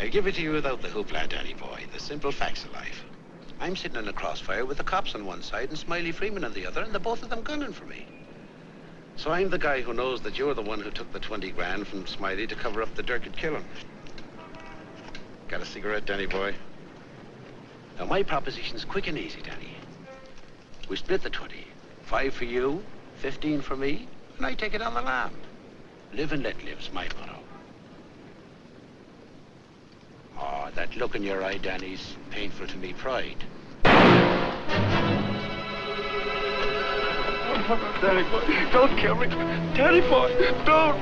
I give it to you without the hoopla, Danny boy. The simple facts of life. I'm sitting in a crossfire with the cops on one side and Smiley Freeman on the other, and the both of them gunning for me. So I'm the guy who knows that you're the one who took the 20 grand from Smiley to cover up the Durkett killing. Got a cigarette, Danny boy? Now, my proposition's quick and easy, Danny. We split the 20. 5 for you, 15 for me, and I take it on the lam. Live and let live's my motto. Oh, that look in your eye, Danny's painful to me pride. Danny boy, don't kill me. Danny boy, don't.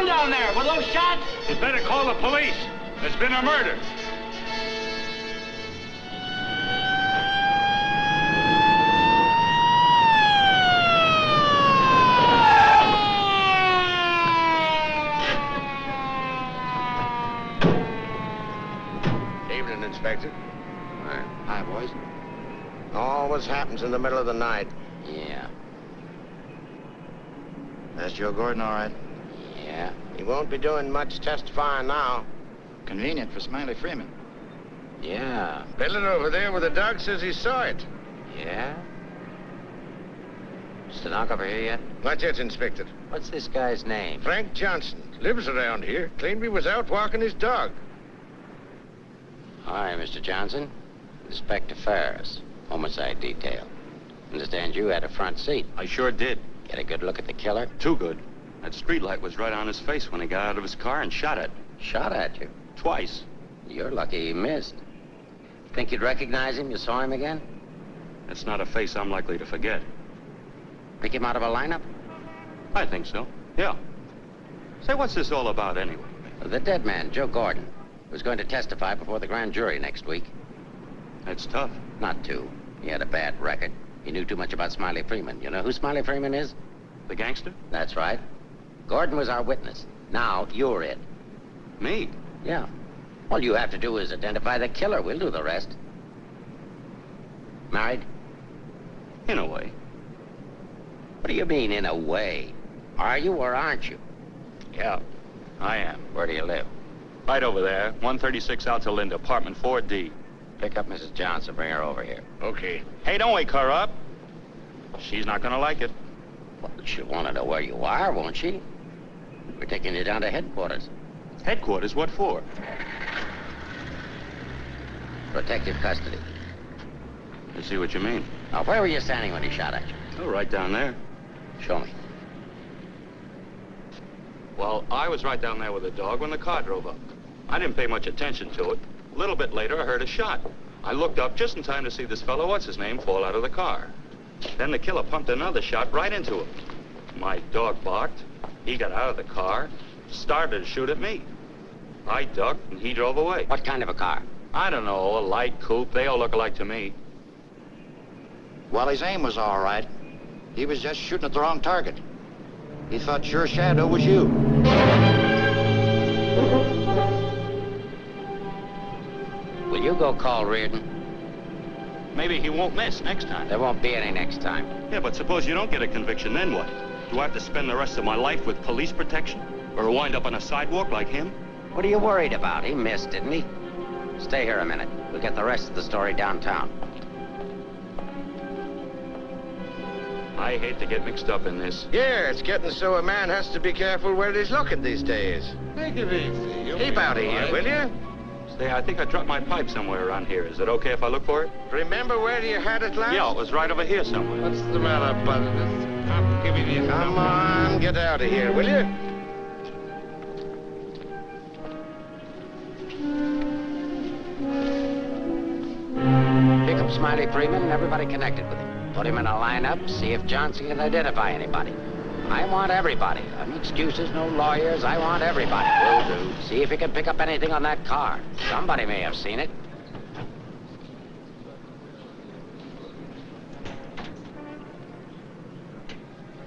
Down there, were those shots? You'd better call the police. There's been a murder. Evening, Inspector. Hi, boys. Always happens in the middle of the night. Yeah. That's Joe Gordon, all right? Yeah. He won't be doing much testifying now. Convenient for Smiley Freeman. Yeah. Fiddler over there with the dog says he saw it. Yeah? Stenographer here yet? Not yet, Inspector. What's this guy's name? Frank Johnson. Lives around here. Claimed he was out walking his dog. Hi, Mr. Johnson. Inspector Ferris. Homicide detail. Understand you had a front seat. I sure did. Get a good look at the killer? Too good. That streetlight was right on his face when he got out of his car and shot it. Shot at you? Twice. You're lucky he missed. Think you'd recognize him? You saw him again? That's not a face I'm likely to forget. Pick him out of a lineup? I think so, yeah. Say, what's this all about anyway? The dead man, Joe Gordon, was going to testify before the grand jury next week. That's tough. Not too. He had a bad record. He knew too much about Smiley Freeman. You know who Smiley Freeman is? The gangster? That's right. Gordon was our witness. Now, you're it. Me? Yeah. All you have to do is identify the killer. We'll do the rest. Married? In a way. What do you mean, in a way? Are you or aren't you? Yeah, I am. Where do you live? Right over there, 136 out to Linda, apartment 4D. Pick up Mrs. Johnson. Bring her over here. Okay. Hey, don't wake her up. She's not gonna like it. Well, she'll want to know where you are, won't she? We're taking you down to headquarters. Headquarters? What for? Protective custody. I see what you mean. Now, where were you standing when he shot at you? Oh, right down there. Show me. Well, I was right down there with the dog when the car drove up. I didn't pay much attention to it. A little bit later, I heard a shot. I looked up just in time to see this fellow, what's-his-name, fall out of the car. Then the killer pumped another shot right into him. My dog barked. He got out of the car, started to shoot at me. I ducked, and he drove away. What kind of a car? I don't know, a light coupe. They all look alike to me. Well, his aim was all right. He was just shooting at the wrong target. He thought your shadow was you. Will you go call Reardon? Maybe he won't miss next time. There won't be any next time. Yeah, but suppose you don't get a conviction, then what? Do I have to spend the rest of my life with police protection? Or wind up on a sidewalk like him? What are you worried about? He missed, didn't he? Stay here a minute. We'll get the rest of the story downtown. I hate to get mixed up in this. Yeah, it's getting so a man has to be careful where he's looking these days. Take it easy. Keep out of here, will you? Say, I think I dropped my pipe somewhere around here. Is it okay if I look for it? Remember where you had it last? Yeah, it was right over here somewhere. What's the matter, buddy? This cop giving you Come on, get out of here, will you? Pick up Smiley Freeman and everybody connected with him. Put him in a lineup, see if Johnson can identify anybody. I want everybody. No excuses, no lawyers. I want everybody. Will do. See if you can pick up anything on that car. Somebody may have seen it.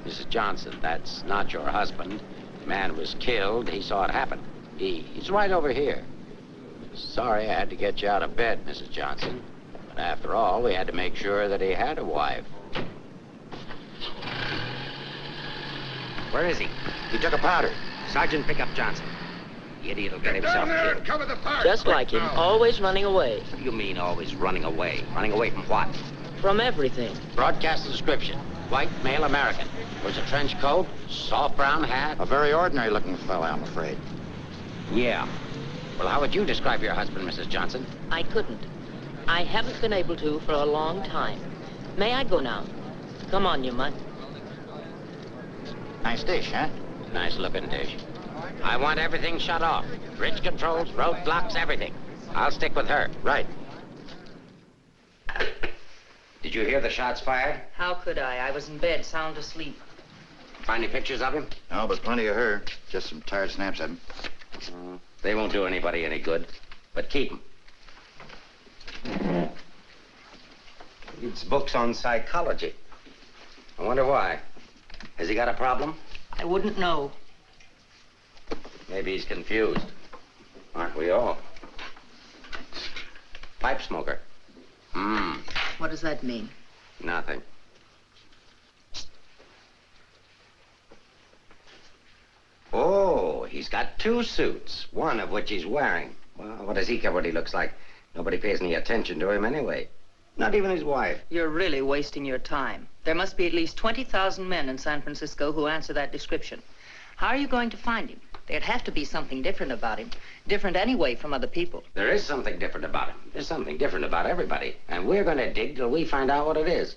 Mrs. Johnson, that's not your husband. The man was killed. He saw it happen. He's right over here. Sorry I had to get you out of bed, Mrs. Johnson. But after all, we had to make sure that he had a wife. Where is he? He took a powder. Sergeant, pick up Johnson. The idiot will get himself killed. Cover the fire. Just like him, always running away. What do you mean always running away? Running away from what? From everything. Broadcast description. White, male American. Wears a trench coat, soft brown hat. A very ordinary looking fellow, I'm afraid. Yeah. Well, how would you describe your husband, Mrs. Johnson? I couldn't. I haven't been able to for a long time. May I go now? Come on, you mutt. Nice dish, huh? Nice looking dish. I want everything shut off. Bridge controls, roadblocks, everything. I'll stick with her. Right. Did you hear the shots fired? How could I? I was in bed, sound asleep. Find any pictures of him? No, but plenty of her. Just some tired snaps of him. They won't do anybody any good. But keep them. Reads books on psychology. I wonder why. Has he got a problem? I wouldn't know. Maybe he's confused. Aren't we all? Pipe smoker. What does that mean? Nothing. Oh, he's got 2 suits, one of which he's wearing. Well, what does he care what he looks like? Nobody pays any attention to him anyway. Not even his wife. You're really wasting your time. There must be at least 20,000 men in San Francisco who answer that description. How are you going to find him? There'd have to be something different about him. Different anyway from other people. There is something different about him. There's something different about everybody. And we're going to dig till we find out what it is.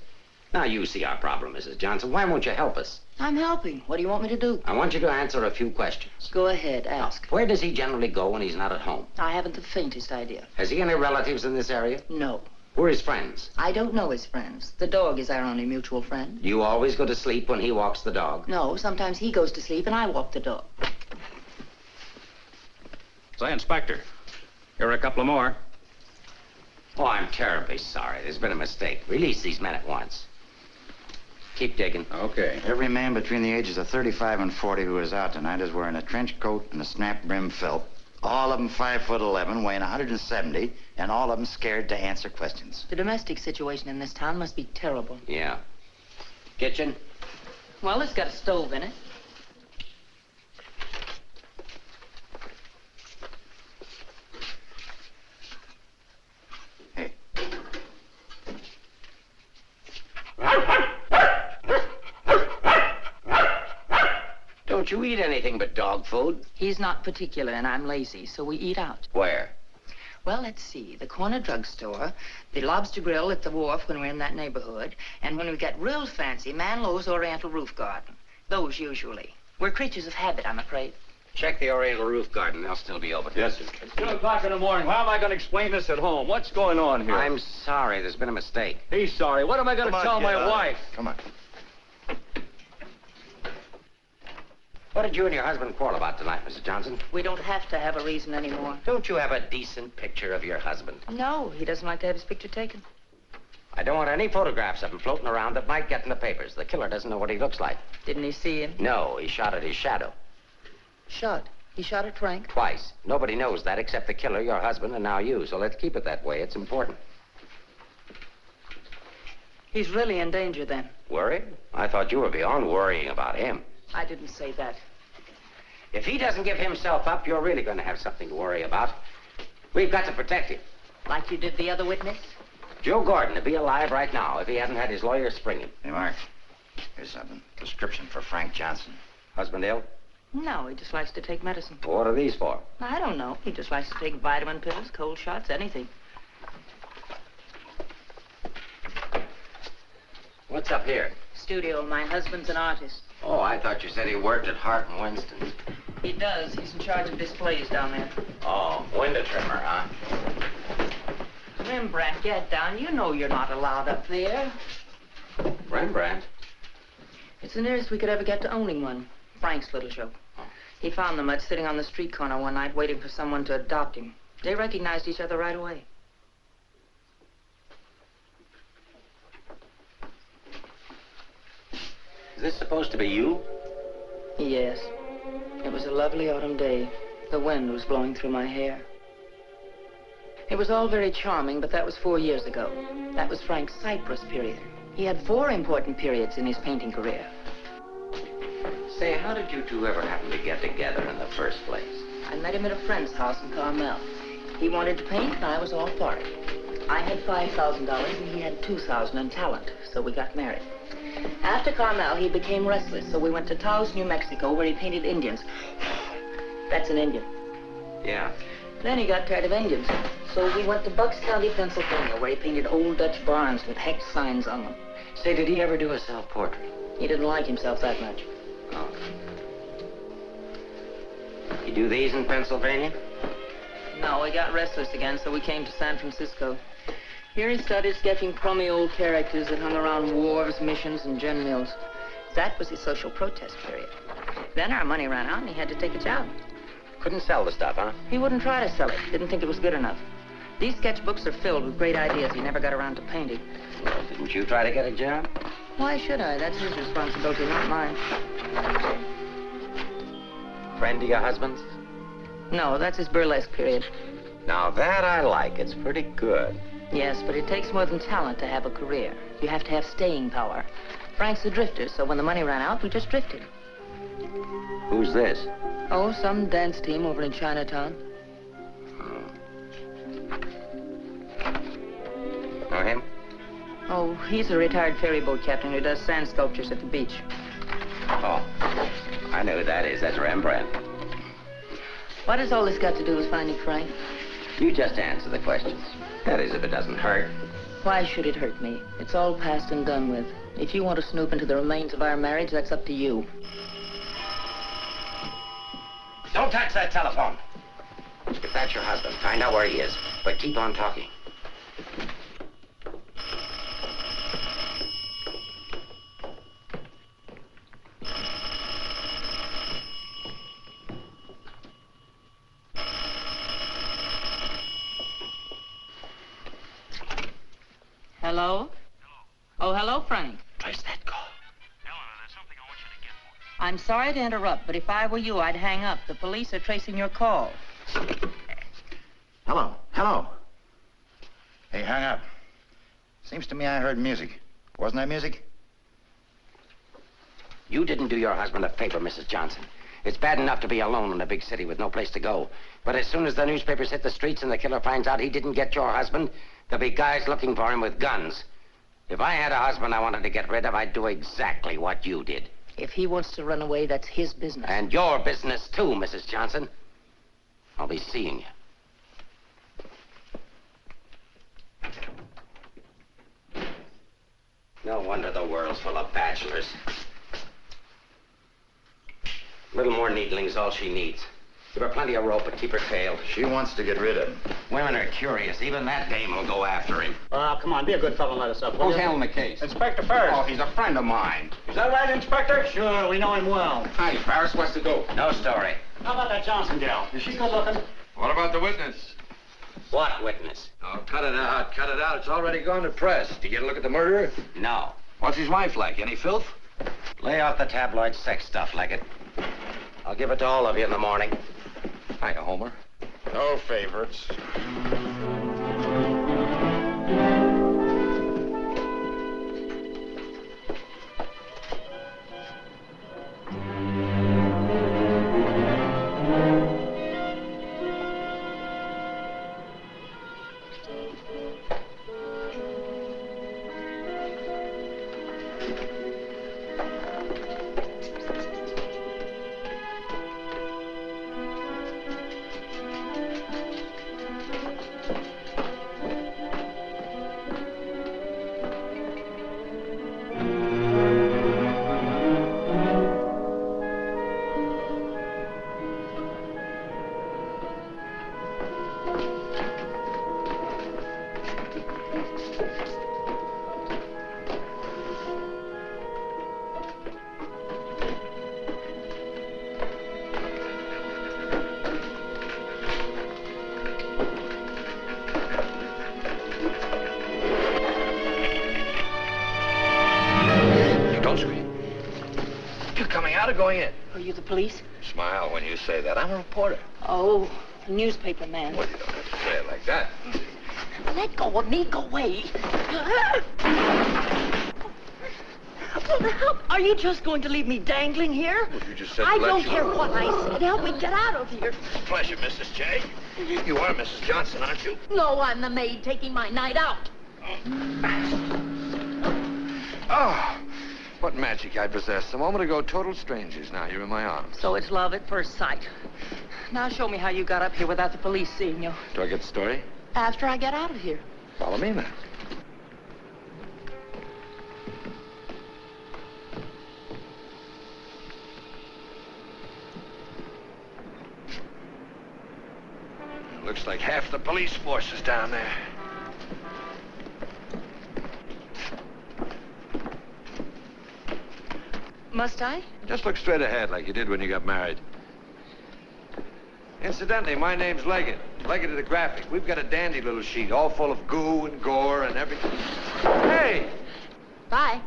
Now, you see our problem, Mrs. Johnson. Why won't you help us? I'm helping. What do you want me to do? I want you to answer a few questions. Go ahead, ask. Where does he generally go when he's not at home? I haven't the faintest idea. Has he any relatives in this area? No. Who are his friends? I don't know his friends. The dog is our only mutual friend. You always go to sleep when he walks the dog? No, sometimes he goes to sleep and I walk the dog. Say, Inspector, here are a couple of more. Oh, I'm terribly sorry. There's been a mistake. Release these men at once. Keep digging. Okay. Every man between the ages of 35 and 40 who is out tonight is wearing a trench coat and a snap-brim felt. All of them 5'11", weighing 170, and all of them scared to answer questions. The domestic situation in this town must be terrible. Yeah. Kitchen? Well, it's got a stove in it. Hey. Don't you eat anything but dog food? He's not particular and I'm lazy, so we eat out. Where? Well, let's see. The corner drugstore, the lobster grill at the wharf when we're in that neighborhood, and when we get real fancy, Manlow's Oriental Roof Garden. Those usually. We're creatures of habit, I'm afraid. Check the Oriental Roof Garden. They'll still be open. Yes, sir. It's 2 o'clock in the morning. How am I going to explain this at home? What's going on here? I'm sorry. There's been a mistake. He's sorry. What am I going to tell my wife? Come on. What did you and your husband quarrel about tonight, Mrs. Johnson? We don't have to have a reason anymore. Don't you have a decent picture of your husband? No, he doesn't like to have his picture taken. I don't want any photographs of him floating around that might get in the papers. The killer doesn't know what he looks like. Didn't he see him? No, he shot at his shadow. Shot. He shot at Frank? Twice. Nobody knows that except the killer, your husband, and now you. So let's keep it that way. It's important. He's really in danger then. Worried? I thought you were beyond worrying about him. I didn't say that. If he doesn't give himself up, you're really going to have something to worry about. We've got to protect him. Like you did the other witness? Joe Gordon would be alive right now if he hadn't had his lawyer spring him. Hey, Mark. Here's something. Prescription for Frank Johnson. Husband ill? No, he just likes to take medicine. What are these for? I don't know. He just likes to take vitamin pills, cold shots, anything. What's up here? Studio. My husband's an artist. Oh, I thought you said he worked at Hart and Winston's. He does. He's in charge of displays down there. Oh, window trimmer, huh? Rembrandt, get down. You know you're not allowed up there. Rembrandt? It's the nearest we could ever get to owning one. Frank's little show. He found the mutt sitting on the street corner one night waiting for someone to adopt him. They recognized each other right away. Is this supposed to be you? Yes. It was a lovely autumn day. The wind was blowing through my hair. It was all very charming, but that was 4 years ago. That was Frank's Cyprus period. He had 4 important periods in his painting career. Say, how did you two ever happen to get together in the first place? I met him at a friend's house in Carmel. He wanted to paint, and I was all for it. I had $5,000, and he had $2,000 in talent, so we got married. After Carmel, he became restless, so we went to Taos, New Mexico, where he painted Indians. That's an Indian. Yeah. Then he got tired of Indians, so we went to Bucks County, Pennsylvania, where he painted old Dutch barns with hex signs on them. Say, did he ever do a self-portrait? He didn't like himself that much. Oh. You do these in Pennsylvania? No, he got restless again, so we came to San Francisco. Here he started sketching crummy old characters that hung around wharves, missions, and gin mills. That was his social protest period. Then our money ran out, and he had to take a job. Couldn't sell the stuff, huh? He wouldn't try to sell it. Didn't think it was good enough. These sketchbooks are filled with great ideas he never got around to painting. Well, didn't you try to get a job? Why should I? That's his responsibility, not mine. Friend of your husband's? No, that's his burlesque period. Now that I like. It's pretty good. Yes, but it takes more than talent to have a career. You have to have staying power. Frank's a drifter, so when the money ran out, we just drifted. Who's this? Oh, some dance team over in Chinatown. Know him? Oh, he's a retired ferry boat captain who does sand sculptures at the beach. Oh, I know who that is. That's Rembrandt. What has all this got to do with finding Frank? You just answer the questions. That is, if it doesn't hurt. Why should it hurt me? It's all past and done with. If you want to snoop into the remains of our marriage, that's up to you. Don't touch that telephone. If that's your husband, find out where he is. But keep on talking. Hello? Oh, hello, Frank. Trace that call. Eleanor, there's something I want you to get for me. I'm sorry to interrupt, but if I were you, I'd hang up. The police are tracing your call. Hello, hello. Hey, hang up. Seems to me I heard music. Wasn't that music? You didn't do your husband a favor, Mrs. Johnson. It's bad enough to be alone in a big city with no place to go. But as soon as the newspapers hit the streets and the killer finds out he didn't get your husband, there'll be guys looking for him with guns. If I had a husband I wanted to get rid of, I'd do exactly what you did. If he wants to run away, that's his business. And your business, too, Mrs. Johnson. I'll be seeing you. No wonder the world's full of bachelors. A little more needling's all she needs. Give her plenty of rope, but keep her tailed. She wants to get rid of him. Women are curious. Even that dame will go after him. Come on, be a good fellow and let us up, will Who's you? handling the case? Inspector Ferris. Oh, he's a friend of mine. Is that right, Inspector? Sure, we know him well. Hi, Ferris. What's the dope? No story. How about that Johnson gal? Is she good looking? What about the witness? What witness? Oh, cut it out, cut it out. It's already gone to press. Did you get a look at the murderer? No. What's his wife like? Any filth? Lay off the tabloid sex stuff, Leggett. I'll give it to all of you in the morning. Hiya, Homer. No favorites. or going in? Are you the police? Smile when you say that. I'm a reporter. Oh, newspaper man. Well, you don't have to say it like that. Let go of me. Go away. Are you just going to leave me dangling here? Well, you just said I to let don't you- care what I said. Help me get out of here. Pleasure, Mrs. J. You are Mrs. Johnson, aren't you? No, I'm the maid taking my night out. Oh, what magic I possess. A moment ago, total strangers. Now you're in my arms. So it's love at first sight. Now show me how you got up here without the police seeing you. Do I get the story? After I get out of here. Follow me, then. Looks like half the police force is down there. Must I? Just look straight ahead like you did when you got married. Incidentally, my name's Leggett. Leggett of the Graphic. We've got a dandy little sheet, all full of goo and gore and everything. Hey! Bye.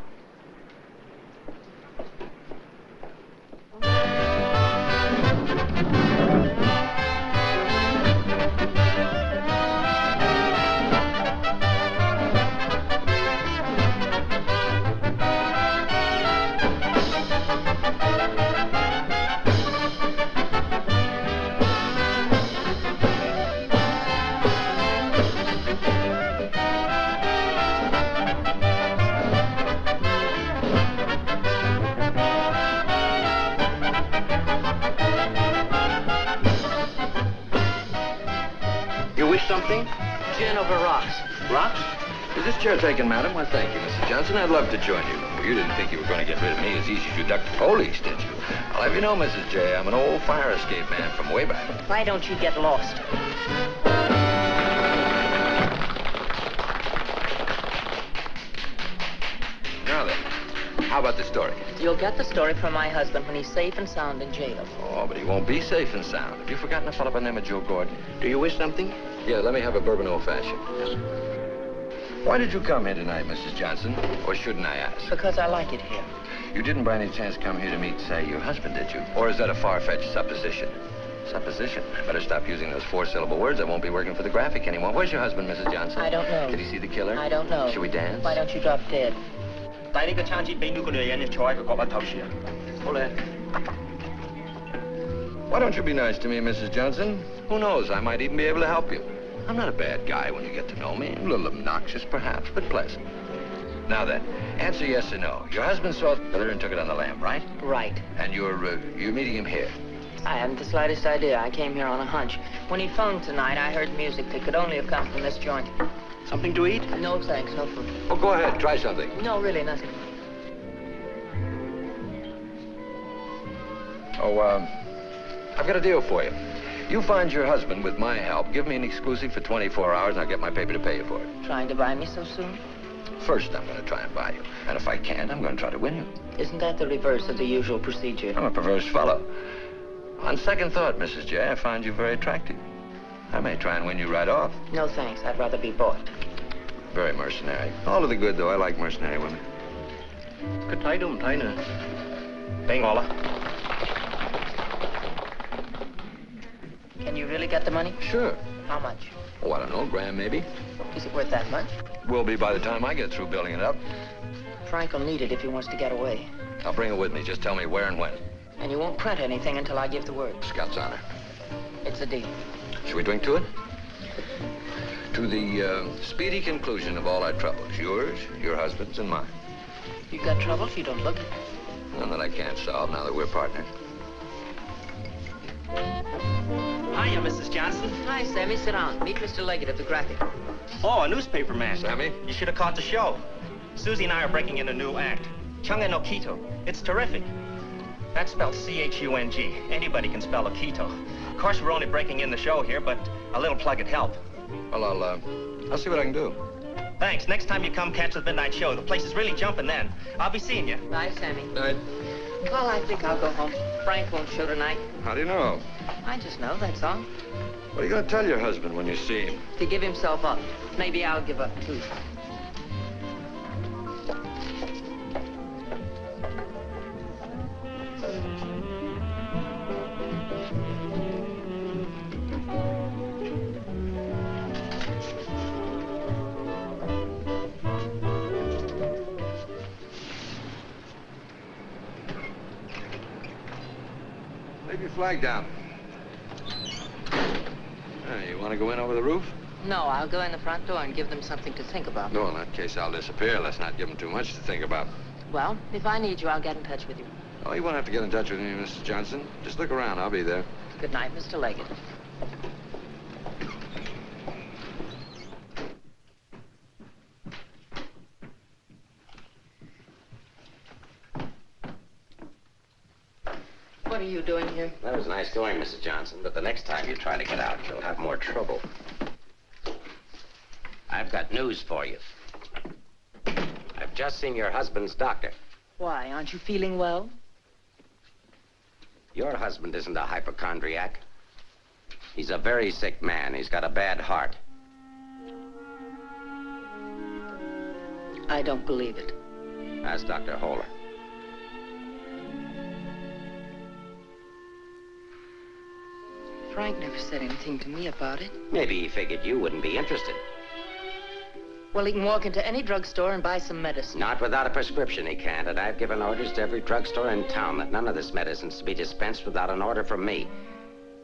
Something? Gin over rocks. Rocks? Is this chair taken, madam? Why, thank you, Mrs. Johnson. I'd love to join you. Well, you didn't think you were going to get rid of me as easy as you ducked the police, did you? I'll have you know, Mrs. J, I'm an old fire escape man from way back. Why don't you get lost? Now then, how about the story? You'll get the story from my husband when he's safe and sound in jail. Oh, but he won't be safe and sound. Have you forgotten a fellow by the name of Joe Gordon? Do you wish something? Yeah, let me have a bourbon old-fashioned. Why did you come here tonight, Mrs. Johnson? Or shouldn't I ask? Because I like it here. You didn't by any chance come here to meet, say, your husband, did you? Or is that a far-fetched supposition? Supposition? I better stop using those four-syllable words. I won't be working for the Graphic anymore. Where's your husband, Mrs. Johnson? I don't know. Did he see the killer? I don't know. Should we dance? Why don't you drop dead? 帶呢個餐紙俾呢個女人，你坐喺個角落頭樹啊！好咧。 Why don't you be nice to me, Mrs. Johnson? Who knows, I might even be able to help you. I'm not a bad guy when you get to know me. A little obnoxious, perhaps, but pleasant. Now then, answer yes or no. Your husband saw the killer and took it on the lam, right? Right. And you're meeting him here. I haven't the slightest idea. I came here on a hunch. When he phoned tonight, I heard music that could only have come from this joint. Something to eat? No, thanks. No food. Oh, go ahead, try something. No, really, nothing. Oh, I've got a deal for you. You find your husband with my help. Give me an exclusive for 24 hours, and I'll get my paper to pay you for it. Trying to buy me so soon? First, I'm going to try and buy you. And if I can't, I'm going to try to win you. Isn't that the reverse of the usual procedure? I'm a perverse fellow. On second thought, Mrs. J, I find you very attractive. I may try and win you right off. No, thanks. I'd rather be bought. Very mercenary. All to the good, though. I like mercenary women. 佢睇都唔睇呢？俾我啦。 Can you really get the money? Sure. How much? Oh, I don't know, grand maybe. Is it worth that much? Will be by the time I get through building it up. Frank will need it if he wants to get away. I'll bring it with me. Just tell me where and when. And you won't print anything until I give the word. Scout's honor. It's a deal. Should we drink to it? To the speedy conclusion of all our troubles. Yours, your husband's, and mine. You got troubles? You don't look it. None that I can't solve now that we're partners. Hiya, Mrs. Johnson. Hi, Sammy. Sit down. Meet Mr. Leggett of the Graphic. Oh, a newspaper man. Sammy? You should have caught the show. Susie and I are breaking in a new act. Chunga no Quito. It's terrific. That's spelled C-H-U-N-G. Anybody can spell Quito. Of course, we're only breaking in the show here, but a little plug would help. Well, I'll see what I can do. Thanks. Next time you come catch the midnight show, the place is really jumping then. I'll be seeing you. Bye, Sammy. Night. Well, I think I'll go home. Frank won't show tonight. How do you know? I just know, that's all. What are you going to tell your husband when you see him? To give himself up. Maybe I'll give up, too. your flag down. You want to go in over the roof? No, I'll go in the front door and give them something to think about. No, in that case, I'll disappear. Let's not give them too much to think about. Well, if I need you, I'll get in touch with you. Oh, you won't have to get in touch with me, Mrs. Johnson. Just look around. I'll be there. Good night, Mr. Leggett. What are you doing here? That was nice going, Mrs. Johnson, but the next time you try to get out, you'll have more trouble. I've got news for you. I've just seen your husband's doctor. Why, aren't you feeling well? Your husband isn't a hypochondriac. He's a very sick man. He's got a bad heart. I don't believe it. Ask Dr. Holler. Frank never said anything to me about it. Maybe he figured you wouldn't be interested. Well, he can walk into any drugstore and buy some medicine. Not without a prescription, he can't. And I've given orders to every drugstore in town that none of this medicine's to be dispensed without an order from me.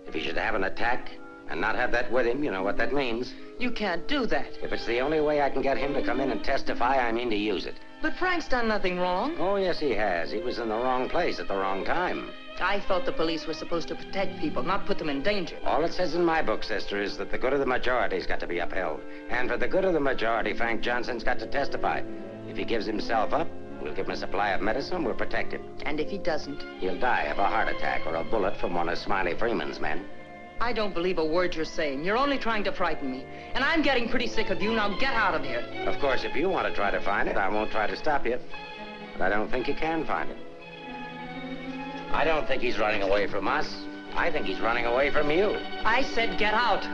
If he should have an attack and not have that with him, you know what that means. You can't do that. If it's the only way I can get him to come in and testify, I mean to use it. But Frank's done nothing wrong. Oh, yes, he has. He was in the wrong place at the wrong time. I thought the police were supposed to protect people, not put them in danger. All it says in my book, sister, is that the good of the majority's got to be upheld. And for the good of the majority, Frank Johnson's got to testify. If he gives himself up, we'll give him a supply of medicine, we'll protect him. And if he doesn't? He'll die of a heart attack or a bullet from one of Smiley Freeman's men. I don't believe a word you're saying. You're only trying to frighten me. And I'm getting pretty sick of you. Now get out of here. Of course, if you want to try to find it, I won't try to stop you. But I don't think you can find it. I don't think he's running away from us. I think he's running away from you. I said get out.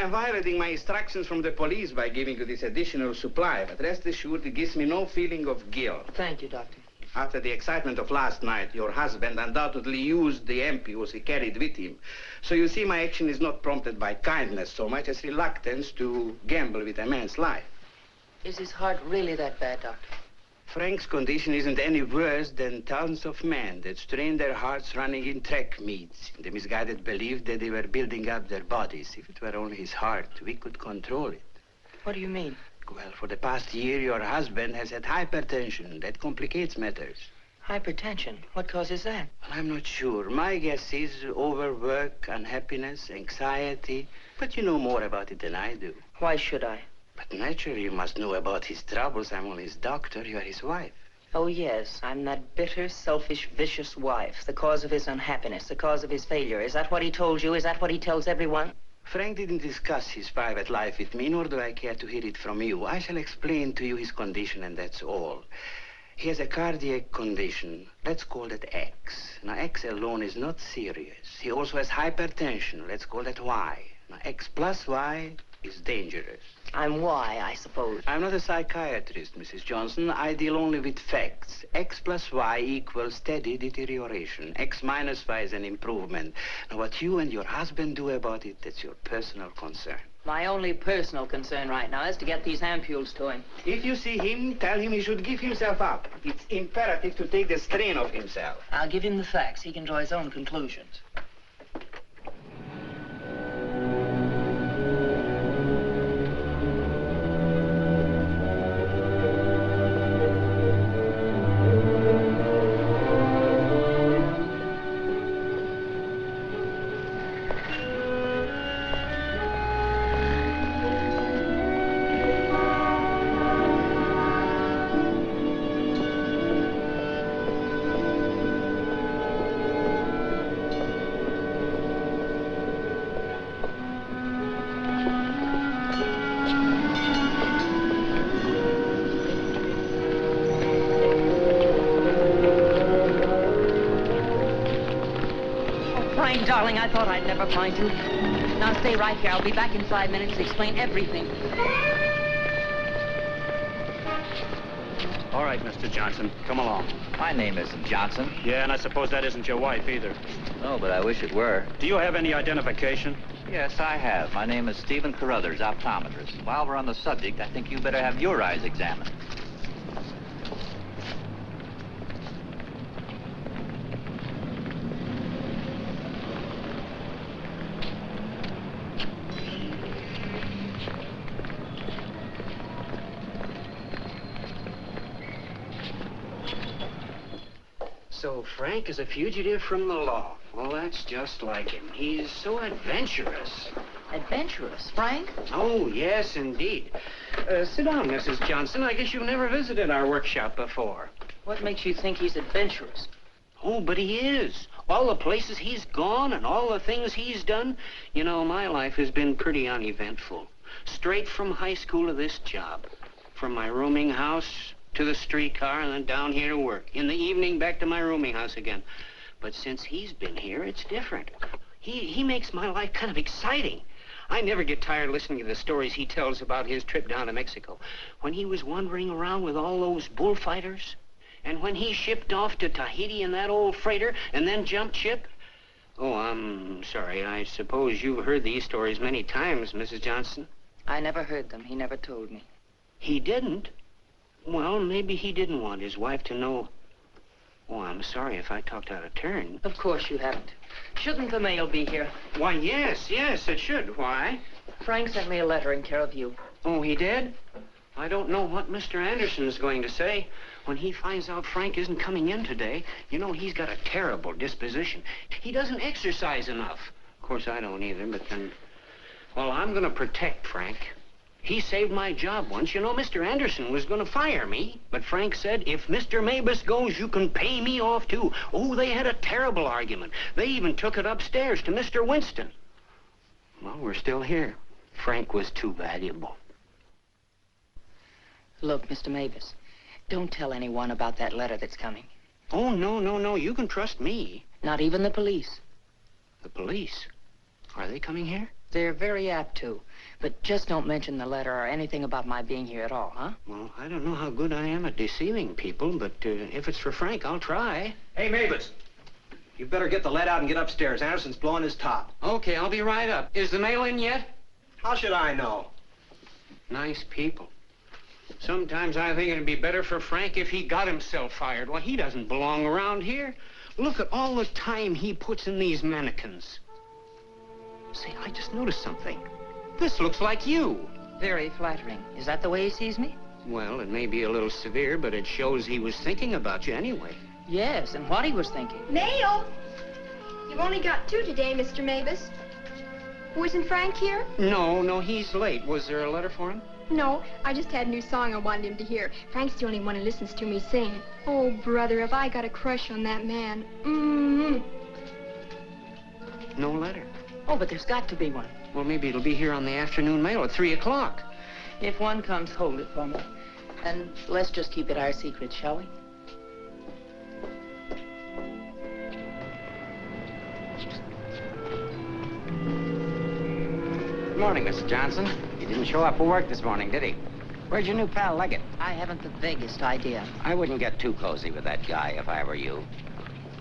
I'm violating my instructions from the police by giving you this additional supply, but rest assured it gives me no feeling of guilt. Thank you, Doctor. After the excitement of last night, your husband undoubtedly used the ampules he carried with him. So you see, my action is not prompted by kindness so much as reluctance to gamble with a man's life. Is his heart really that bad, Doctor? Frank's condition isn't any worse than thousands of men that strain their hearts running in track meets in the misguided belief that they were building up their bodies. If it were only his heart, we could control it. What do you mean? Well, for the past year, your husband has had hypertension. That complicates matters. Hypertension? What causes that? Well, I'm not sure. My guess is overwork, unhappiness, anxiety. But you know more about it than I do. Why should I? But naturally, you must know about his troubles. I'm only his doctor. You are his wife. Oh, yes. I'm that bitter, selfish, vicious wife. The cause of his unhappiness, the cause of his failure. Is that what he told you? Is that what he tells everyone? Frank didn't discuss his private life with me, nor do I care to hear it from you. I shall explain to you his condition, and that's all. He has a cardiac condition. Let's call that X. Now, X alone is not serious. He also has hypertension. Let's call that Y. Now, X plus Y is dangerous. I'm Y, I suppose. I'm not a psychiatrist, Mrs. Johnson. I deal only with facts. X plus Y equals steady deterioration. X minus Y is an improvement. Now, what you and your husband do about it, that's your personal concern. My only personal concern right now is to get these ampules to him. If you see him, tell him he should give himself up. It's imperative to take the strain off himself. I'll give him the facts. He can draw his own conclusions. Frank, darling, I thought I'd never find you. Now stay right here. I'll be back in 5 minutes to explain everything. All right, Mr. Johnson, come along. My name isn't Johnson. Yeah, and I suppose that isn't your wife either. No, but I wish it were. Do you have any identification? Yes, I have. My name is Stephen Carruthers, optometrist. While we're on the subject, I think you better have your eyes examined. So Frank is a fugitive from the law. Well, that's just like him. He's so adventurous. Adventurous, Frank? Oh, yes, indeed. Sit down, Mrs. Johnson. I guess you've never visited our workshop before. What makes you think he's adventurous? Oh, but he is. All the places he's gone and all the things he's done. You know, my life has been pretty uneventful. Straight from high school to this job. From my rooming house to the streetcar and then down here to work. In the evening, back to my rooming house again. But since he's been here, it's different. He makes my life kind of exciting. I never get tired listening to the stories he tells about his trip down to Mexico. When he was wandering around with all those bullfighters, and when he shipped off to Tahiti in that old freighter and then jumped ship. Oh, I'm sorry. I suppose you've heard these stories many times, Mrs. Johnson. I never heard them. He never told me. He didn't? Well, maybe he didn't want his wife to know. Oh, I'm sorry if I talked out of turn. Of course you haven't. Shouldn't the mail be here? Why, yes, it should. Why? Frank sent me a letter in care of you. Oh, he did? I don't know what Mr. Anderson's going to say. When he finds out Frank isn't coming in today, you know, he's got a terrible disposition. He doesn't exercise enough. Of course, I don't either, but then... Well, I'm going to protect Frank. He saved my job once. You know, Mr. Anderson was going to fire me. But Frank said, if Mr. Mabus goes, you can pay me off, too. Oh, they had a terrible argument. They even took it upstairs to Mr. Winston. Well, we're still here. Frank was too valuable. Look, Mr. Mabus, don't tell anyone about that letter that's coming. Oh, no. You can trust me. Not even the police. The police? Are they coming here? They're very apt to. But just don't mention the letter or anything about my being here at all, huh? Well, I don't know how good I am at deceiving people, but if it's for Frank, I'll try. Hey, Mavis, you better get the lead out and get upstairs. Anderson's blowing his top. Okay, I'll be right up. Is the mail in yet? How should I know? Nice people. Sometimes I think it'd be better for Frank if he got himself fired. Well, he doesn't belong around here. Look at all the time he puts in these mannequins. Say, I just noticed something. This looks like you. Very flattering. Is that the way he sees me? Well, it may be a little severe, but it shows he was thinking about you anyway. Yes, and what he was thinking. Mail! You've only got 2 today, Mr. Mavis. Wasn't Frank here? No, he's late. Was there a letter for him? No, I just had a new song I wanted him to hear. Frank's the only one who listens to me sing. Oh, brother, have I got a crush on that man. No letter. Oh, but there's got to be one. Well, maybe it'll be here on the afternoon mail at 3 o'clock. If one comes, hold it for me. And let's just keep it our secret, shall we? Good morning, Mr. Johnson. He didn't show up for work this morning, did he? Where's your new pal, Leggett? I haven't the vaguest idea. I wouldn't get too cozy with that guy if I were you.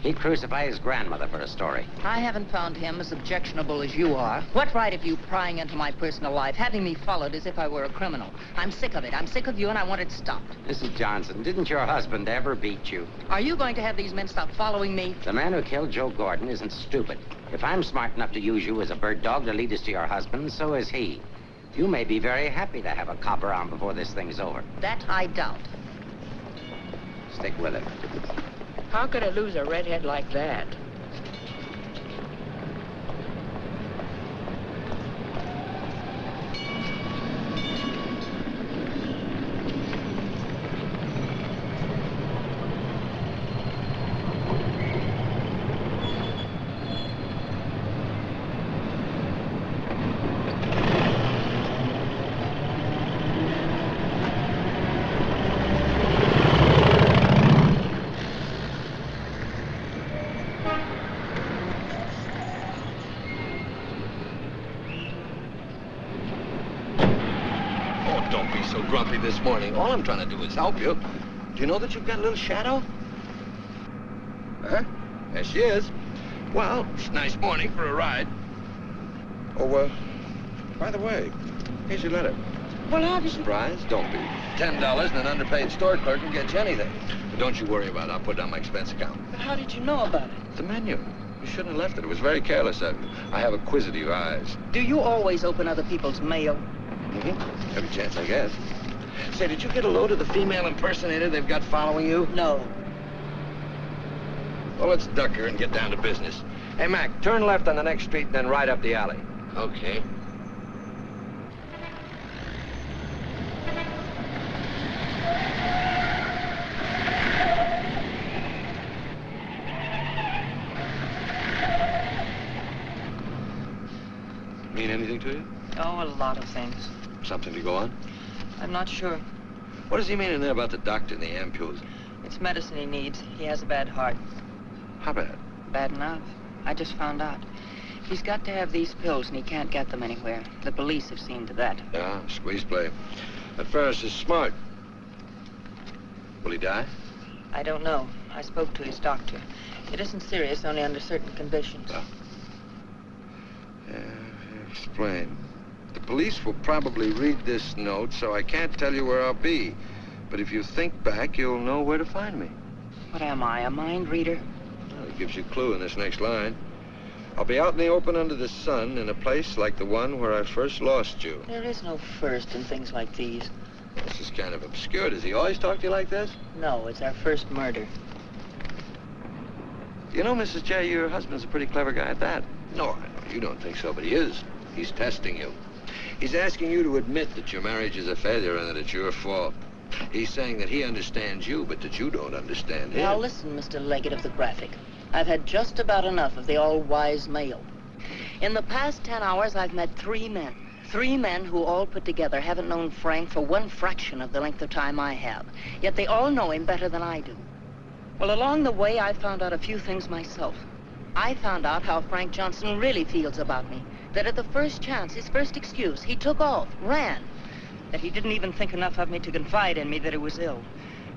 He'd crucify his grandmother for a story. I haven't found him as objectionable as you are. What right have you prying into my personal life, having me followed as if I were a criminal? I'm sick of it. I'm sick of you, and I want it stopped. Mrs. Johnson, didn't your husband ever beat you? Are you going to have these men stop following me? The man who killed Joe Gordon isn't stupid. If I'm smart enough to use you as a bird dog to lead us to your husband, so is he. You may be very happy to have a cop around before this thing's over. That I doubt. Stick with him. How could I lose a redhead like that? don't be so grumpy this morning. All I'm trying to do is help you. Do you know that you've got a little shadow? Huh? There she is. Well, it's a nice morning for a ride. Oh, by the way, here's your letter. Well, I'll be surprised. Don't be. $10 and an underpaid store clerk can get you anything. But don't you worry about it. I'll put it on my expense account. But how did you know about it? The menu. You shouldn't have left it. It was very careless of you. I have inquisitive eyes. Do you always open other people's mail? Mm-hmm. Every chance, I guess. Say, did you get a load of the female impersonator they've got following you? No. Well, let's duck her and get down to business. Hey, Mac, turn left on the next street and then right up the alley. Okay. Mean anything to you? Oh, a lot of things. Something to go on? I'm not sure. What does he mean in there about the doctor and the ampules? It's medicine he needs. He has a bad heart. How bad? Bad enough. I just found out. He's got to have these pills, and he can't get them anywhere. The police have seen to that. Yeah, squeeze play. That Ferris is smart. Will he die? I don't know. I spoke to his doctor. It isn't serious, only under certain conditions. Oh. Yeah, explain. The police will probably read this note, so I can't tell you where I'll be. But if you think back, you'll know where to find me. What am I, a mind reader? Well, it gives you a clue in this next line. I'll be out in the open under the sun in a place like the one where I first lost you. There is no first in things like these. This is kind of obscure. Does he always talk to you like this? No, it's our first murder. You know, Mrs. J, your husband's a pretty clever guy at that. No, I know you don't think so, but he is. He's testing you. He's asking you to admit that your marriage is a failure and that it's your fault. He's saying that he understands you, but that you don't understand him. Now listen, Mr. Leggett of the Graphic. I've had just about enough of the all-wise male. In the past 10 hours, I've met 3 men. 3 men who all put together haven't known Frank for 1/fraction of the length of time I have. Yet they all know him better than I do. Well, along the way, I found out a few things myself. I found out how Frank Johnson really feels about me. That at the first chance, his first excuse, he took off, ran. That he didn't even think enough of me to confide in me that he was ill.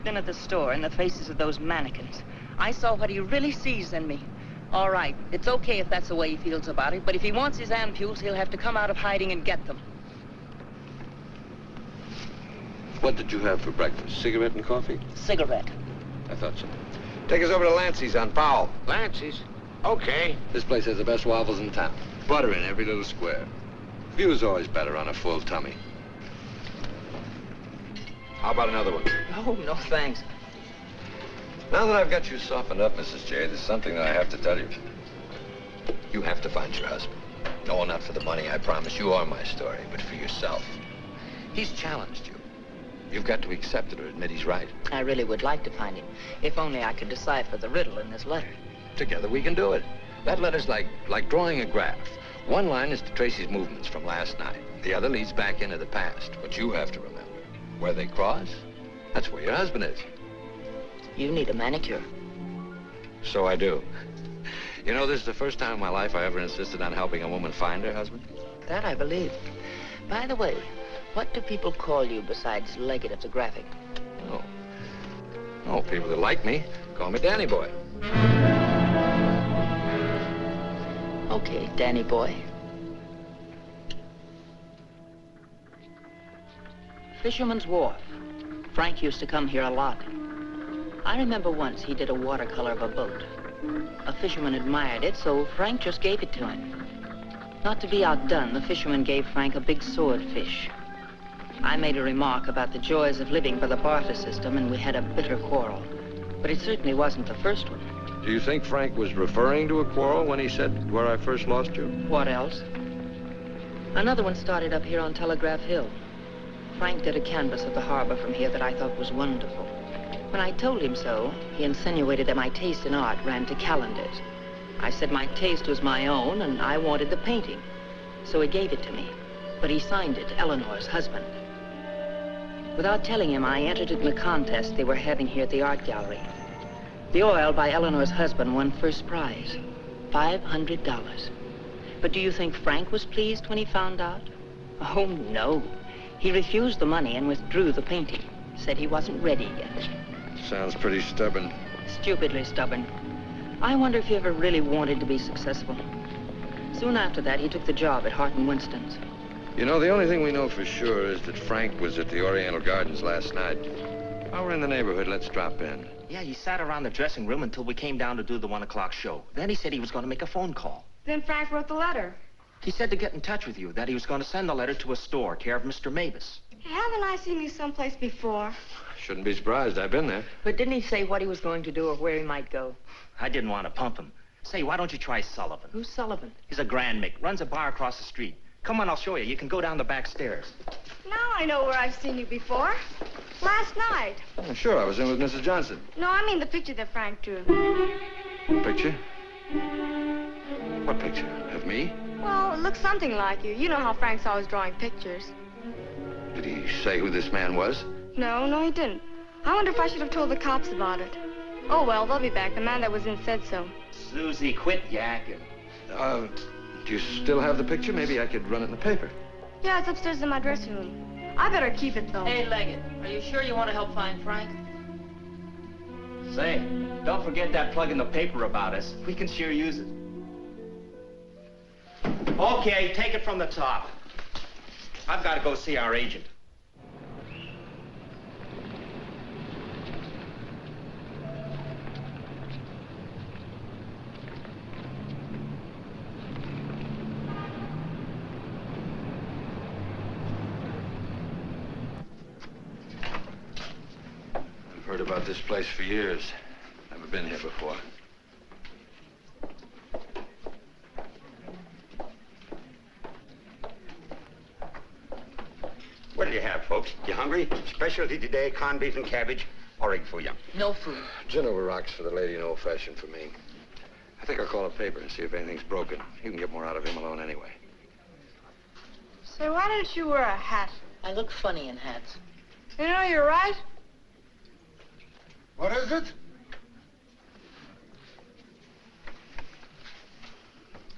Then at the store, in the faces of those mannequins, I saw what he really sees in me. All right, it's okay if that's the way he feels about it, but if he wants his ampules, he'll have to come out of hiding and get them. What did you have for breakfast? Cigarette and coffee? Cigarette. I thought so. Take us over to Lancey's on Powell. Lancey's? Okay. This place has the best waffles in town. Butter in every little square. View's always better on a full tummy. How about another one? Oh, no, thanks. Now that I've got you softened up, Mrs. J, there's something that I have to tell you. You have to find your husband. No, not for the money, I promise you, or my story, but for yourself. He's challenged you. You've got to accept it or admit he's right. I really would like to find him, if only I could decipher the riddle in this letter. Together we can do it. That letter's like drawing a graph. One line is to trace his movements from last night. The other leads back into the past. But you have to remember, where they cross, that's where your husband is. You need a manicure. So I do. You know, this is the first time in my life I ever insisted on helping a woman find her husband. That I believe. By the way, what do people call you besides Leggett of the Graphic? Oh, people that like me call me Danny Boy. Okay, Danny Boy. Fisherman's Wharf. Frank used to come here a lot. I remember once he did a watercolor of a boat. A fisherman admired it, so Frank just gave it to him. Not to be outdone, the fisherman gave Frank a big swordfish. I made a remark about the joys of living by the barter system, and we had a bitter quarrel. But it certainly wasn't the first one. Do you think Frank was referring to a quarrel when he said, where I first lost you? What else? Another one started up here on Telegraph Hill. Frank did a canvas of the harbor from here that I thought was wonderful. When I told him so, he insinuated that my taste in art ran to calendars. I said my taste was my own, and I wanted the painting. So he gave it to me. But he signed it, Eleanor's husband. Without telling him, I entered in the contest they were having here at the art gallery. The oil by Eleanor's husband won first prize, $500. But do you think Frank was pleased when he found out? Oh, no. He refused the money and withdrew the painting. Said he wasn't ready yet. Sounds pretty stubborn. Stupidly stubborn. I wonder if he ever really wanted to be successful. Soon after that, he took the job at Hart & Winston's. You know, the only thing we know for sure is that Frank was at the Oriental Gardens last night. While we're in the neighborhood, let's drop in. Yeah, he sat around the dressing room until we came down to do the 1 o'clock show. Then he said he was going to make a phone call. Then Frank wrote the letter. He said to get in touch with you, that he was going to send the letter to a store, care of Mr. Mavis. Haven't I seen you someplace before? Shouldn't be surprised. I've been there. But didn't he say what he was going to do or where he might go? I didn't want to pump him. Say, why don't you try Sullivan? Who's Sullivan? He's a grand mick, runs a bar across the street. Come on, I'll show you. You can go down the back stairs. Now I know where I've seen you before. Last night. Oh, sure, I was in with Mrs. Johnson. No, I mean the picture that Frank drew. Picture? What picture? Of me? Well, it looks something like you. You know how Frank's always drawing pictures. Did he say who this man was? No, he didn't. I wonder if I should have told the cops about it. Oh, well, they'll be back. The man that was in said so. Susie, quit yakking. Do you still have the picture? Maybe I could run it in the paper. Yeah, it's upstairs in my dressing room. I better keep it, though. Hey, Leggett, are you sure you want to help find Frank? Say, don't forget that plug in the paper about us. We can sure use it. Okay, take it from the top. I've got to go see our agent. I've heard about this place for years. Never been here before. What do you have, folks? You hungry? Specialty today, corned beef and cabbage, or egg for you? No food. Gin over rocks for the lady and old-fashioned for me. I think I'll call a paper and see if anything's broken. You can get more out of him alone anyway. Say, why don't you wear a hat? I look funny in hats. You know, you're right. What is it?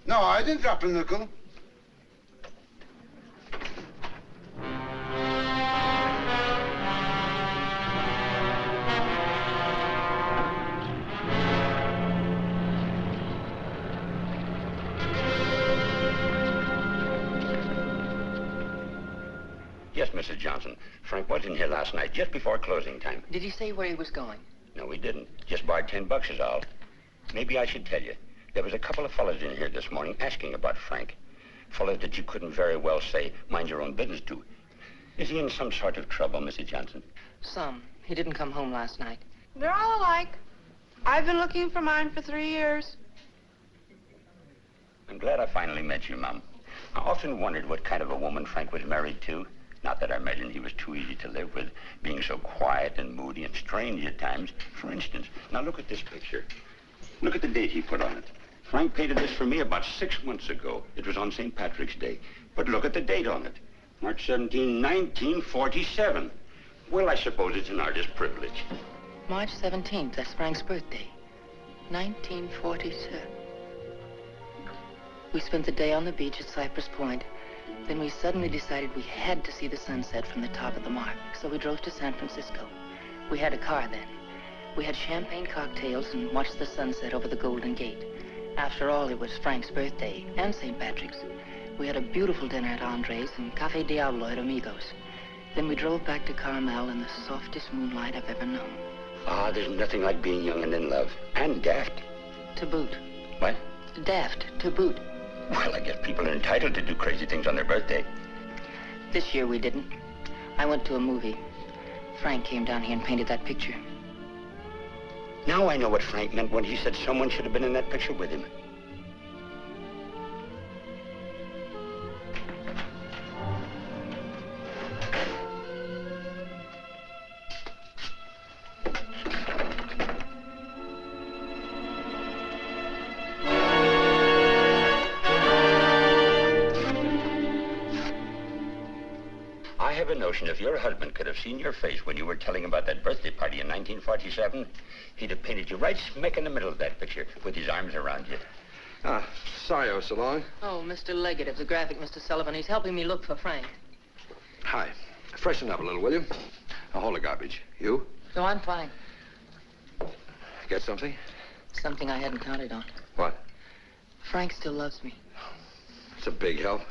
No, I didn't drop a nickel. Yes, Mrs. Johnson. Frank was in here last night, just before closing time. Did he say where he was going? No, he didn't. Just borrowed $10 is all. Maybe I should tell you. There was a couple of fellas in here this morning asking about Frank. Fellas that you couldn't very well say, mind your own business to. Is he in some sort of trouble, Mrs. Johnson? Some. He didn't come home last night. They're all alike. I've been looking for mine for 3 years. I'm glad I finally met you, Mom. I often wondered what kind of a woman Frank was married to. Not that I imagined he was too easy to live with, being so quiet and moody and strange at times. For instance, now look at this picture. Look at the date he put on it. Frank painted this for me about 6 months ago. It was on St. Patrick's Day. But look at the date on it. March 17, 1947. Well, I suppose it's an artist's privilege. March 17th, that's Frank's birthday. 1947. We spent the day on the beach at Cypress Point. Then we suddenly decided we had to see the sunset from the top of the mark. So we drove to San Francisco. We had a car then. We had champagne cocktails and watched the sunset over the Golden Gate. After all, it was Frank's birthday and St. Patrick's. We had a beautiful dinner at Andre's and Cafe Diablo at Amigos. Then we drove back to Carmel in the softest moonlight I've ever known. Ah, there's nothing like being young and in love. And daft. To boot. What? Daft, to boot. Well, I guess people are entitled to do crazy things on their birthday. This year we didn't. I went to a movie. Frank came down here and painted that picture. Now I know what Frank meant when he said someone should have been in that picture with him. I have a notion if your husband could have seen your face when you were telling about that birthday party in 1947, he'd have painted you right smack in the middle of that picture with his arms around you. Ah, sorry I was so long. Oh, Mr. Leggett of the graphic, Mr. Sullivan. He's helping me look for Frank. Hi. Freshen up a little, will you? Now, hold the garbage. You? No, I'm fine. Get something? Something I hadn't counted on. What? Frank still loves me. It's a big help.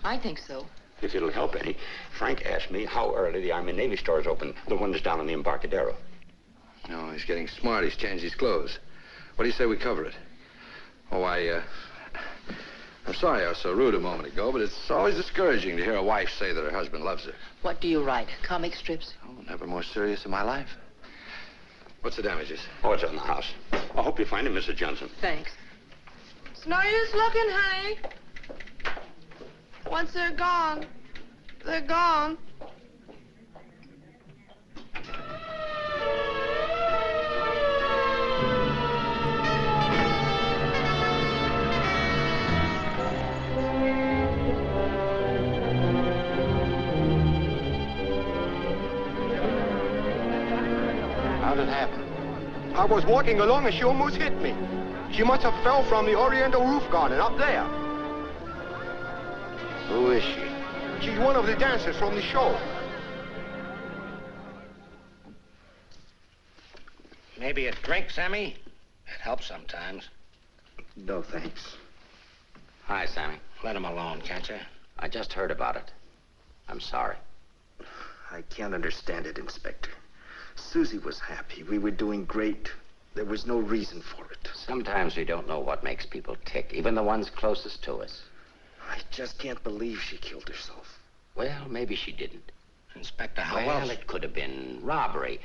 I think so. If it'll help any, Frank asked me how early the Army and Navy stores open, the one that's down on the Embarcadero. No, he's getting smart. He's changed his clothes. What do you say we cover it? Oh, I'm sorry I was so rude a moment ago, but it's always discouraging to hear a wife say that her husband loves her. What do you write? Comic strips? Oh, never more serious in my life. What's the damages? Oh, it's on the house. I hope you find him, Mrs. Johnson. Thanks. It's no use looking, honey. Once they're gone, they're gone. How'd it happen? I was walking along and she almost hit me. She must have fell from the Oriental roof garden up there. Who is she? She's one of the dancers from the show. Maybe a drink, Sammy? It helps sometimes. No, thanks. Hi, Sammy. Let him alone, can't you? I just heard about it. I'm sorry. I can't understand it, Inspector. Susie was happy. We were doing great. There was no reason for it. Sometimes we don't know what makes people tick, even the ones closest to us. I just can't believe she killed herself. Well, maybe she didn't. Inspector, how Well, else? it could have been robbery.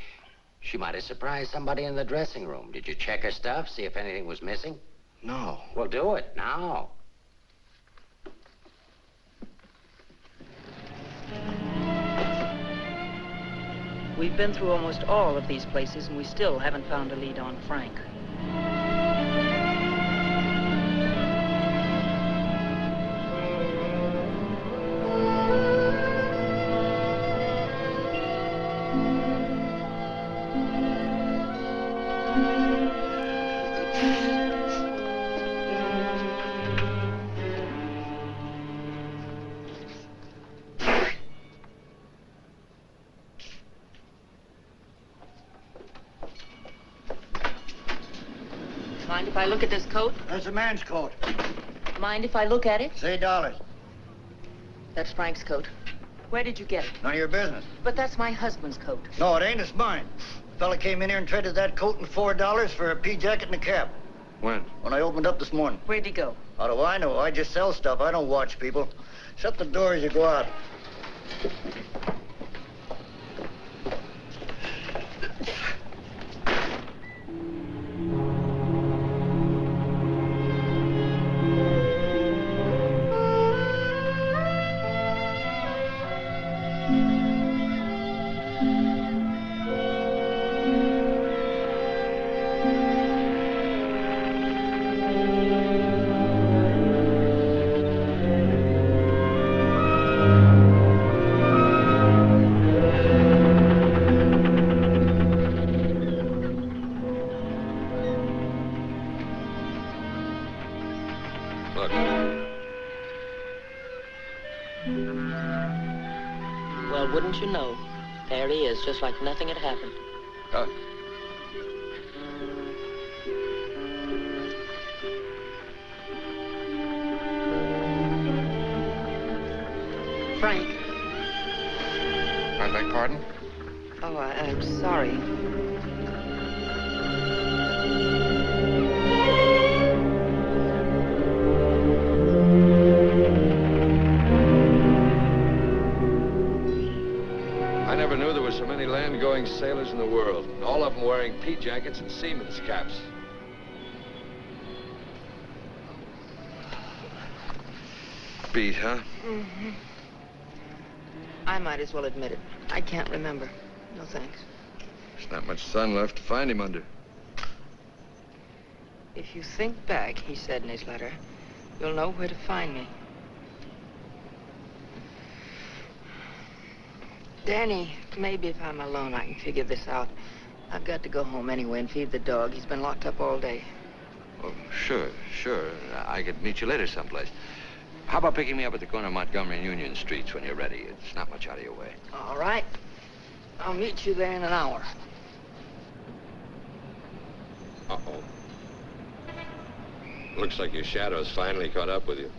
She might have surprised somebody in the dressing room. Did you check her stuff, see if anything was missing? No. Well, do it now. We've been through almost all of these places, and we still haven't found a lead on Frank. Mind if I look at this coat? That's a man's coat. Mind if I look at it? Say $. That's Frank's coat. Where did you get it? None of your business. But that's my husband's coat. No, it ain't. It's mine. Fella came in here and traded that coat and $4 for a pea jacket and a cap. When? When I opened up this morning. Where'd he go? How do I know? I just sell stuff. I don't watch people. Shut the door as you go out. Well, wouldn't you know? There he is, just like nothing had happened. Frank. I beg pardon? Oh, I'm sorry. I never knew there were so many land-going sailors in the world. All of them wearing pea jackets and seamen's caps. Beat, huh? Mm-hmm. I might as well admit it. I can't remember. No thanks. There's not much sun left to find him under. If you think back, he said in his letter, you'll know where to find me. Danny, maybe if I'm alone, I can figure this out. I've got to go home anyway and feed the dog. He's been locked up all day. Oh, sure. I could meet you later someplace. How about picking me up at the corner of Montgomery and Union Streets when you're ready? It's not much out of your way. All right. I'll meet you there in an hour. Uh-oh. Looks like your shadow's finally caught up with you.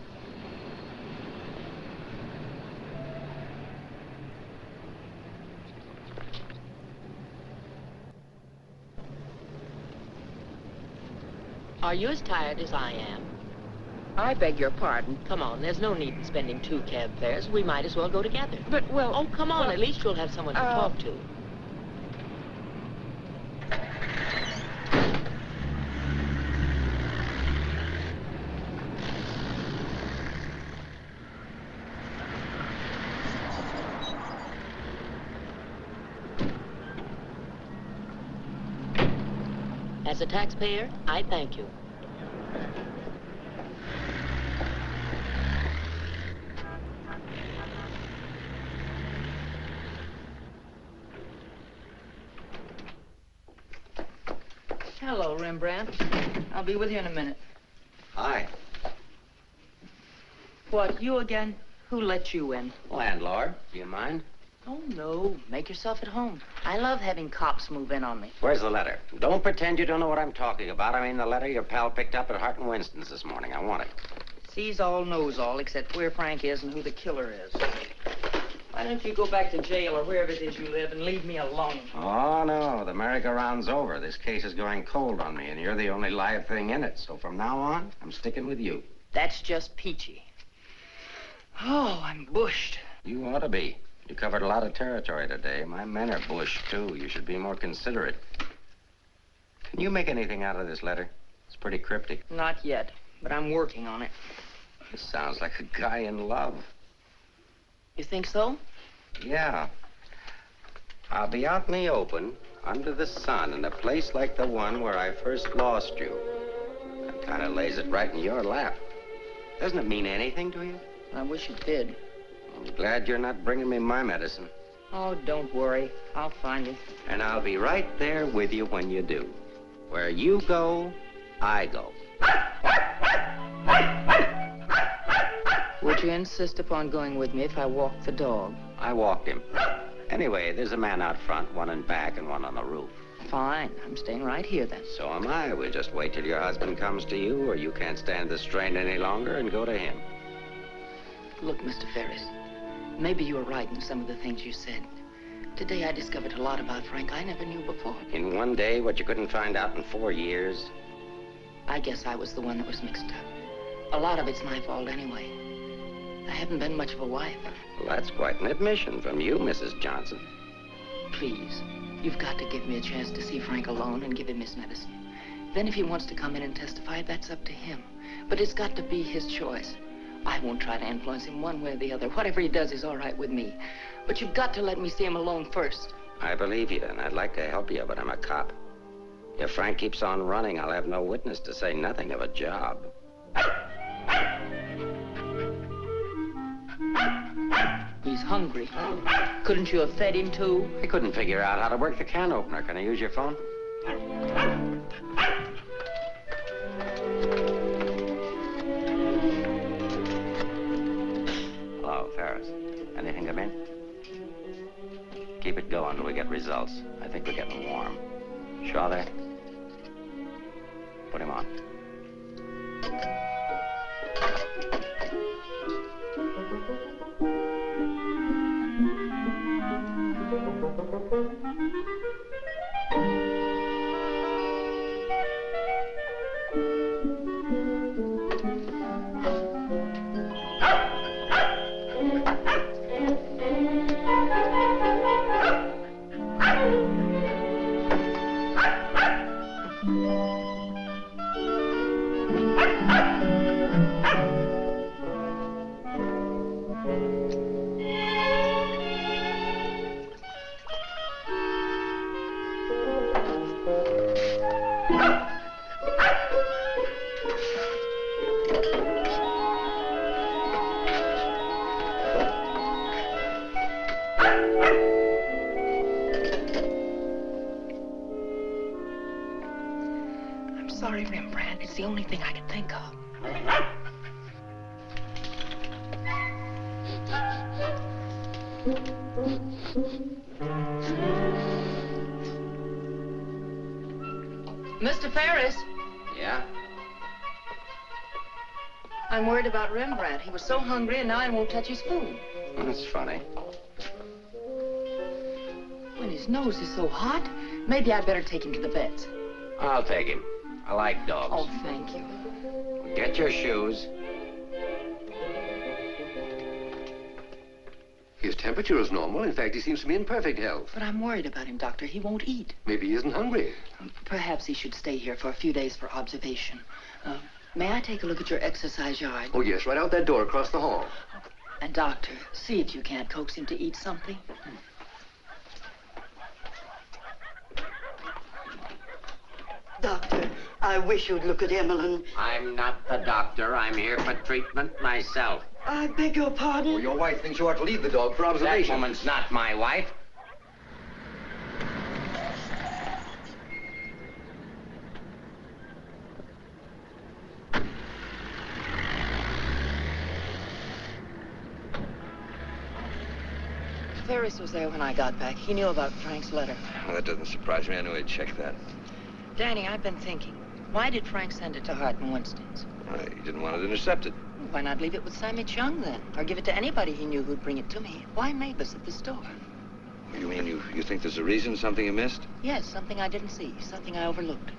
Are you as tired as I am? I beg your pardon. Come on, there's no need in spending 2 cab fares. We might as well go together. But, well... Oh, come on, well, at least you'll have someone to talk to. As a taxpayer, I thank you. Hello, Rembrandt. I'll be with you in a minute. Hi. What, you again? Who let you in? Landlord, do you mind? Oh, no. Make yourself at home. I love having cops move in on me. Where's the letter? Don't pretend you don't know what I'm talking about. I mean the letter your pal picked up at Hart and Winston's this morning. I want it. Sees all, knows all, except where Frank is and who the killer is. Why don't you go back to jail or wherever it is you live and leave me alone? Oh, no. The merry-go-round's over. This case is going cold on me, and you're the only live thing in it. So from now on, I'm sticking with you. That's just peachy. Oh, I'm bushed. You ought to be. You covered a lot of territory today. My men are bushed, too. You should be more considerate. Can you make anything out of this letter? It's pretty cryptic. Not yet, but I'm working on it. This sounds like a guy in love. You think so? Yeah. I'll be out in the open, under the sun, in a place like the one where I first lost you. That kind of lays it right in your lap. Doesn't it mean anything to you? I wish it did. I'm glad you're not bringing me my medicine. Oh, don't worry. I'll find it. And I'll be right there with you when you do. Where you go, I go. Would you insist upon going with me if I walked the dog? I walked him. Anyway, there's a man out front, one in back and one on the roof. Fine. I'm staying right here, then. So am I. We'll just wait till your husband comes to you, or you can't stand the strain any longer, and go to him. Look, Mr. Ferris, maybe you were right in some of the things you said. Today I discovered a lot about Frank I never knew before. In one day, what you couldn't find out in 4 years? I guess I was the one that was mixed up. A lot of it's my fault anyway. I haven't been much of a wife. Well, that's quite an admission from you, Mrs. Johnson. Please, you've got to give me a chance to see Frank alone and give him his medicine. Then if he wants to come in and testify, that's up to him. But it's got to be his choice. I won't try to influence him one way or the other. Whatever he does is all right with me. But you've got to let me see him alone first. I believe you, and I'd like to help you, but I'm a cop. If Frank keeps on running, I'll have no witness, to say nothing of a job. He's hungry. Couldn't you have fed him, too? I couldn't figure out how to work the can opener. Can I use your phone? Hello, Ferris. Anything come in? Keep it going till we get results. I think we're getting warm. Shaw there? Put him on. Sorry, Rembrandt. It's the only thing I can think of. Mr. Ferris, Yeah? I'm worried about Rembrandt. He was so hungry and now he won't touch his food. That's funny. When his nose is so hot, maybe I'd better take him to the vet's. I'll take him. I like dogs. Oh, thank you. Get your shoes. His temperature is normal. In fact, he seems to be in perfect health. But I'm worried about him, Doctor. He won't eat. Maybe he isn't hungry. Perhaps he should stay here for a few days for observation. May I take a look at your exercise yard? Oh, yes, right out that door across the hall. And, Doctor, see if you can't coax him to eat something. Doctor, I wish you'd look at Emmeline. I'm not the doctor. I'm here for treatment myself. I beg your pardon? Well, your wife thinks you ought to leave the dog for observation. That woman's not my wife. Ferris was there when I got back. He knew about Frank's letter. Well, that doesn't surprise me. I knew he'd check that. Danny, I've been thinking. Why did Frank send it to Hart and Winston's? He didn't want it intercepted. Why not leave it with Sammy Chung, then? Or give it to anybody he knew who'd bring it to me? Why Mavis at the store? You mean you think there's a reason, something you missed? Yes, something I didn't see, something I overlooked.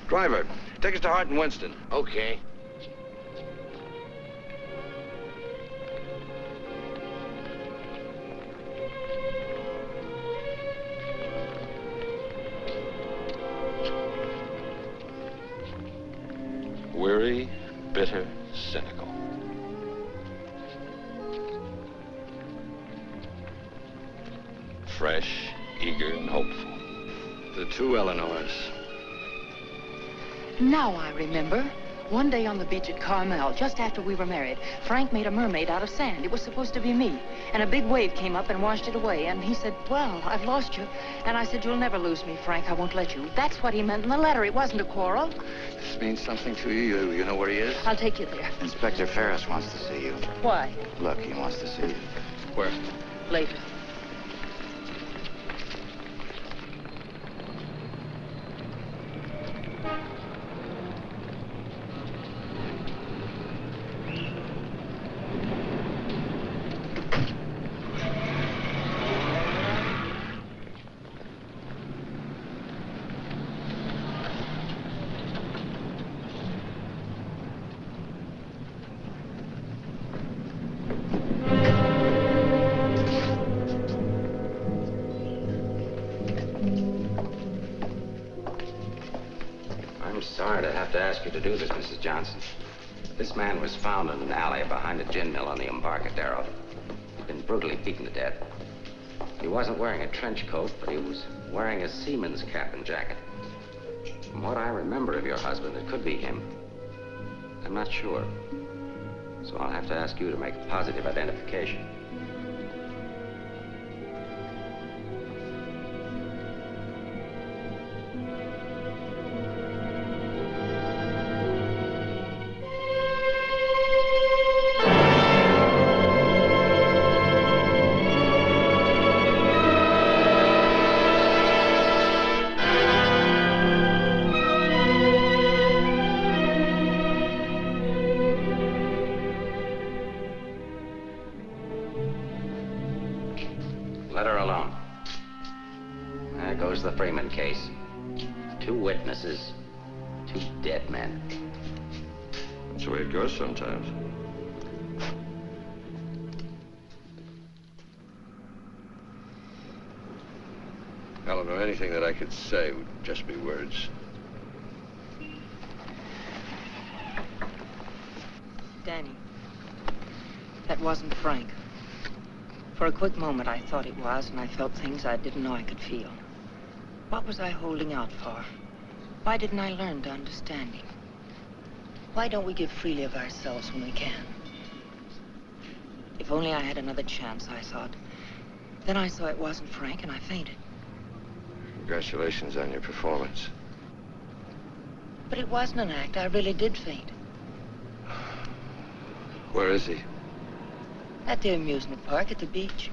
Driver, take us to Hart and Winston. Okay. Weary, bitter, cynical. Fresh, eager, and hopeful. The two Eleanors. Now I remember. One day on the beach at Carmel, just after we were married, Frank made a mermaid out of sand. It was supposed to be me. And a big wave came up and washed it away. And he said, well, I've lost you. And I said, you'll never lose me, Frank. I won't let you. That's what he meant in the letter. It wasn't a quarrel. This means something to you. You know where he is? I'll take you there. Inspector Ferris wants to see you. Why? Look, he wants to see you. Where? Later. To do this, Mrs. Johnson. This man was found in an alley behind a gin mill on the Embarcadero. He'd been brutally beaten to death. He wasn't wearing a trench coat, but he was wearing a seaman's cap and jacket. From what I remember of your husband, it could be him. I'm not sure. So I'll have to ask you to make a positive identification. Case. 2 witnesses, 2 dead men. That's the way it goes sometimes. Eleanor, anything that I could say would just be words. Danny, that wasn't Frank. For a quick moment, I thought it was, and I felt things I didn't know I could feel. What was I holding out for? Why didn't I learn to understand him? Why don't we give freely of ourselves when we can? If only I had another chance, I thought. Then I saw it wasn't Frank, and I fainted. Congratulations on your performance. But it wasn't an act. I really did faint. Where is he? At the amusement park at the beach.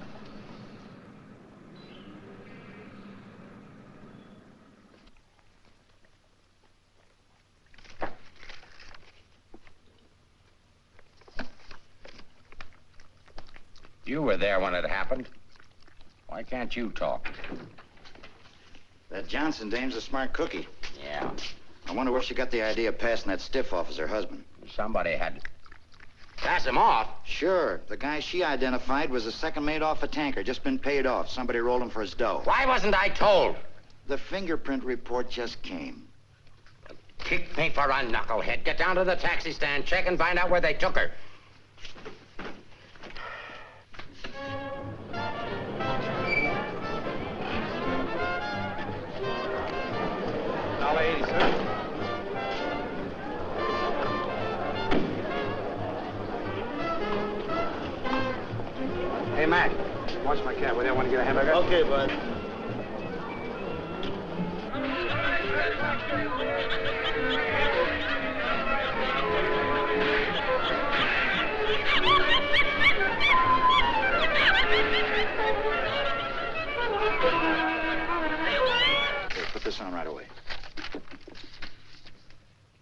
You were there when it happened. Why can't you talk? That Johnson dame's a smart cookie. Yeah. I wonder where she got the idea of passing that stiff off as her husband. Somebody had to pass him off. Sure. The guy she identified was a second mate off a tanker, just been paid off. Somebody rolled him for his dough. Why wasn't I told? The fingerprint report just came. Kick me for a knucklehead. Get down to the taxi stand, check and find out where they took her. $1.80, sir. Hey, Mac, watch my cab. Will you want to get a hamburger? Okay, bud. Okay, put this on right away.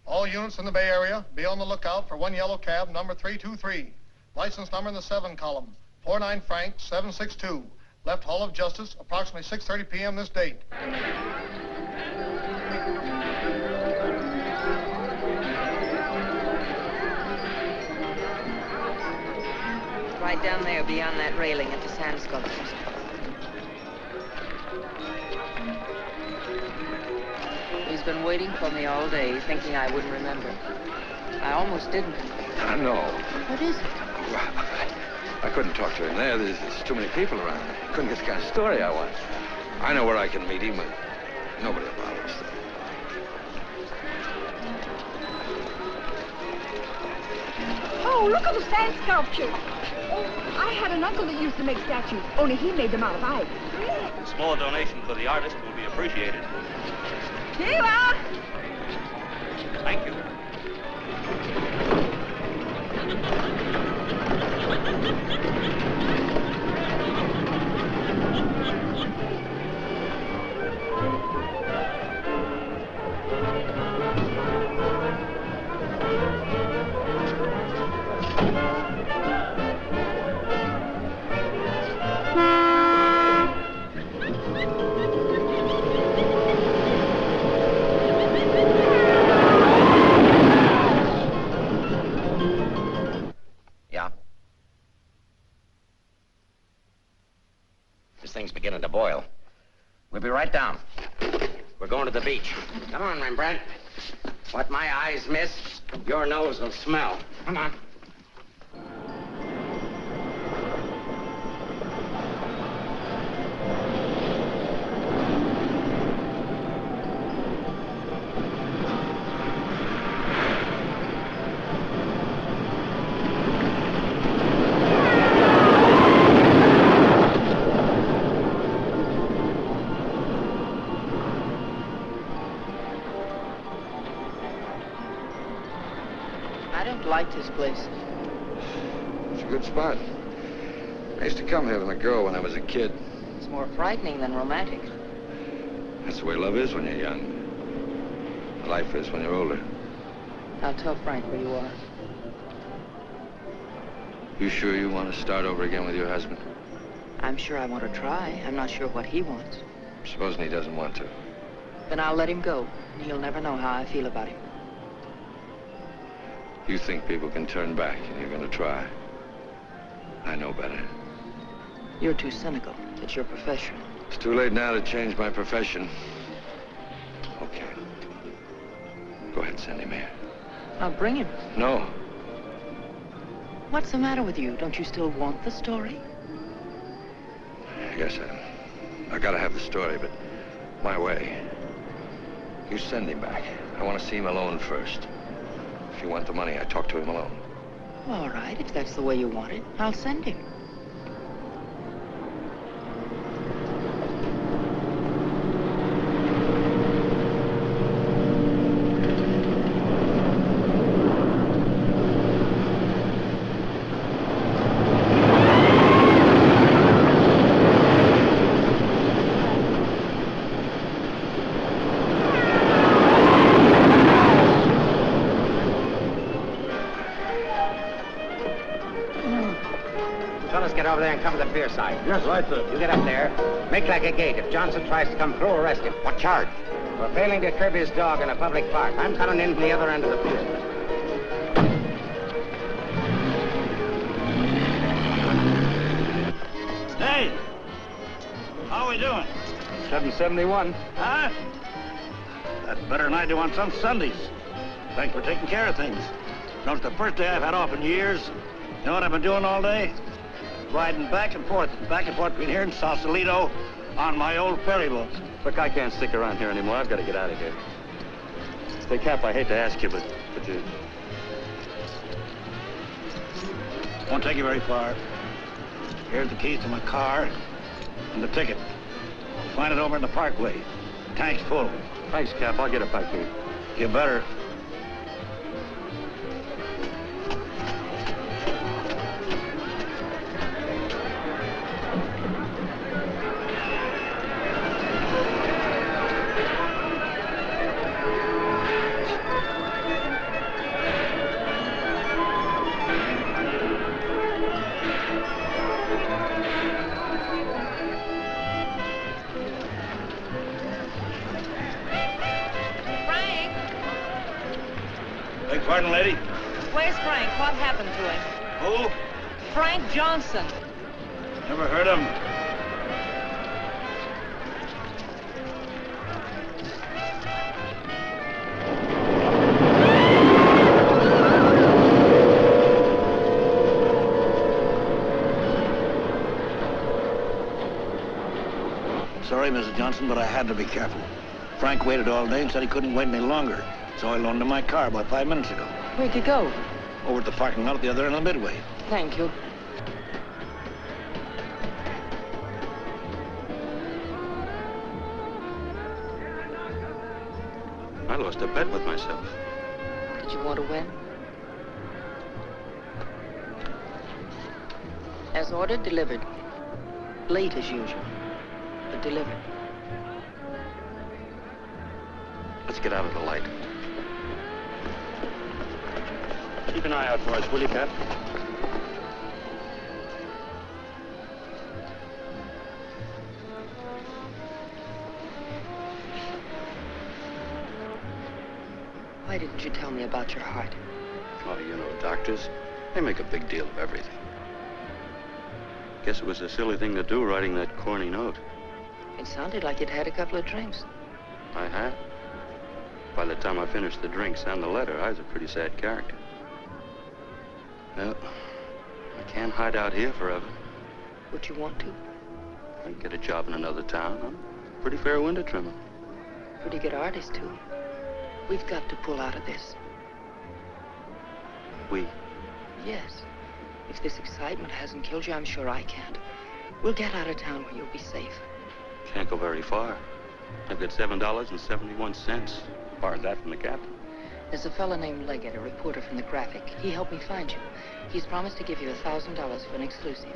All units in the Bay Area, be on the lookout for one yellow cab, number 323. License number in the 7 column. 49 Frank 762. Left Hall of Justice, approximately 6:30 p.m. this date. Right down there beyond that railing at the sand sculptures. He's been waiting for me all day, thinking I wouldn't remember. I almost didn't. I know. What is it? I couldn't talk to him there. There's too many people around. I couldn't get the kind of story I want. I know where I can meet him, but nobody will bother us. Oh, look at the sand sculpture. Oh, I had an uncle that used to make statues, only he made them out of ice. A small donation for the artist will be appreciated. Here you are. Thank you. Thing's beginning to boil. We'll be right down. We're going to the beach. Come on, Rembrandt. What my eyes miss, your nose will smell. Come on. This place. It's a good spot. I used to come here with my girl when I was a kid. It's more frightening than romantic. That's the way love is when you're young. Life is when you're older. I'll tell Frank where you are. You sure you want to start over again with your husband? I'm sure I want to try. I'm not sure what he wants. Supposing he doesn't want to. Then I'll let him go. He'll never know how I feel about him. You think people can turn back, and you're going to try. I know better. You're too cynical. It's your profession. It's too late now to change my profession. Okay. Go ahead, send him here. I'll bring him. No. What's the matter with you? Don't you still want the story? I guess I gotta have the story, but my way. You send him back. I want to see him alone first. If you want the money, I talk to him alone. All right, if that's the way you want it, I'll send him. fellas get over there and cover the pier side. Yes, right, sir. You get up there. Make like a gate. If Johnson tries to come through, arrest him. What charge? For failing to curb his dog in a public park. I'm coming in from the other end of the pier. Hey! How are we doing? 771. Huh? That's better than I do on some Sundays. Thanks for taking care of things. You know, it's the first day I've had off in years. You know what I've been doing all day? Riding back and forth between here and Sausalito on my old ferry boat. Look, I can't stick around here anymore. I've got to get out of here. Say, Cap, I hate to ask you, but you... Won't take you very far. Here's the keys to my car and the ticket. Find it over in the parkway. Tank's full. Thanks, Cap. I'll get it back to you. You better. Pardon, lady? Where's Frank? What happened to him? Who? Frank Johnson. Never heard of him. Sorry, Mrs. Johnson, but I had to be careful. Frank waited all day and said he couldn't wait any longer. So I loaned him my car about 5 minutes ago. Where'd you go? Over at the parking lot at the other end of the Midway. Thank you. I lost a bet with myself. Did you want to win? As ordered, delivered. Late as usual, but delivered. Let's get out of the light. Keep an eye out for us, will you, Cap? Why didn't you tell me about your heart? Oh, you know, doctors, they make a big deal of everything. Guess it was a silly thing to do, writing that corny note. It sounded like you'd had a couple of drinks. I had. By the time I finished the drinks and the letter, I was a pretty sad character. Well, I can't hide out here forever. Would you want to? I can get a job in another town. I'm a pretty fair window trimmer. Pretty good artist, too. We've got to pull out of this. We? Yes. If this excitement hasn't killed you, I'm sure I can't. We'll get out of town where you'll be safe. Can't go very far. I've got $7.71. Borrowed that from the captain. There's a fellow named Leggett, a reporter from the Graphic. He helped me find you. He's promised to give you $1,000 for an exclusive.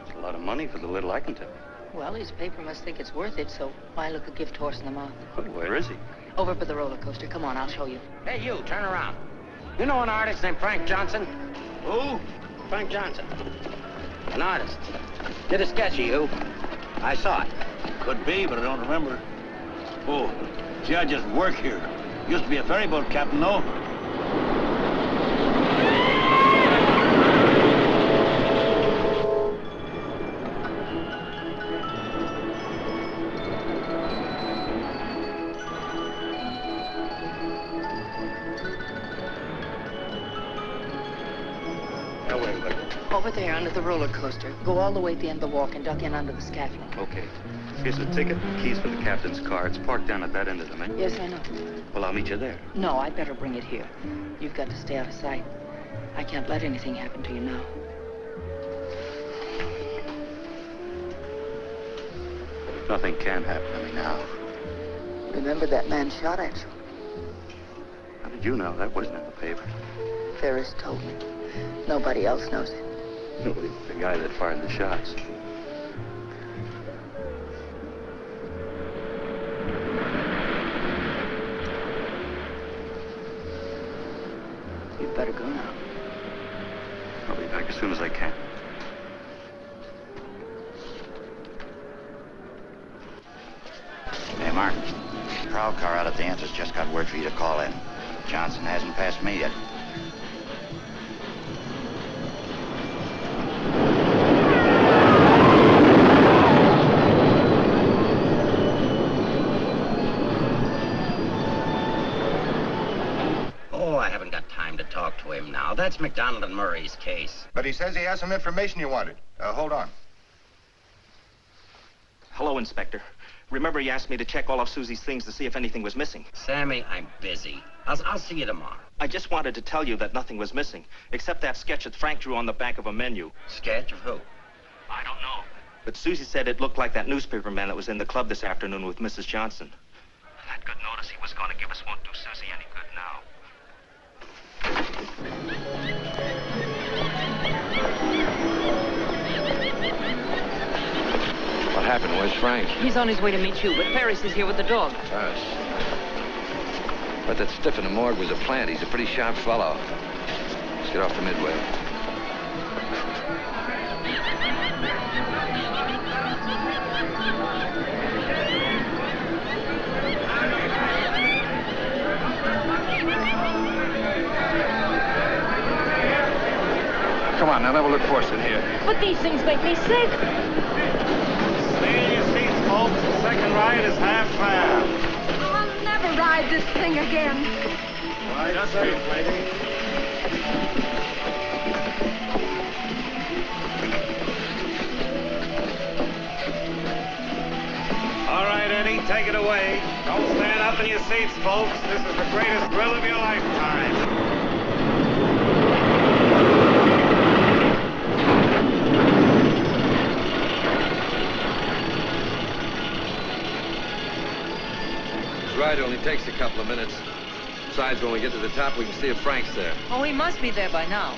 It's a lot of money for the little I can tell. Well, his paper must think it's worth it, so why look a gift horse in the mouth? Well, where is he? Over by the roller coaster. Come on, I'll show you. Hey, you, turn around. You know an artist named Frank Johnson? Who? Frank Johnson. An artist. Did a sketch of you. I saw it. Could be, but I don't remember. Oh, see, I just work here. Used to be a ferry boat captain, though. Now, wait. Over there, under the roller coaster. Go all the way to the end of the walk and duck in under the scaffolding. Okay. Here's the ticket, keys for the captain's car. It's parked down at that end of the menu. Yes, I know. Well, I'll meet you there. No, I'd better bring it here. You've got to stay out of sight. I can't let anything happen to you now. Nothing can happen to me now. Remember that man shot at you? How did you know? That wasn't in the paper. Ferris told me. Nobody else knows it. Nobody. The guy that fired the shots. You'd better go now. I'll be back as soon as I can. prowl car out at the entrance just got word for you to call in. Johnson hasn't passed me yet. Oh, I haven't got time to talk to him now. That's McDonald and Murray's case. But he says he has some information you wanted. Hold on. Hello, Inspector. Remember you asked me to check all of Susie's things to see if anything was missing? Sammy, I'm busy. I'll see you tomorrow. I just wanted to tell you that nothing was missing, except that sketch that Frank drew on the back of a menu. Sketch of who? I don't know. But Susie said it looked like that newspaperman that was in the club this afternoon with Mrs. Johnson. That good notice he was going to give us won't do Susie any good now. What happened? Where's Frank? He's on his way to meet you, but Ferris is here with the dog. Ferris. But that stiff in the morgue was a plant. He's a pretty sharp fellow. Let's get off the Midway. Come on, now have a look for us in here. But these things make me sick. Stay in your seats, folks. The second ride is half fare. I'll never ride this thing again. Ride safe, lady. All right, Eddie, take it away. Don't stand up in your seats, folks. This is the greatest thrill of your lifetime. Ride only takes a couple of minutes. Besides, when we get to the top, we can see if Frank's there. Oh, he must be there by now.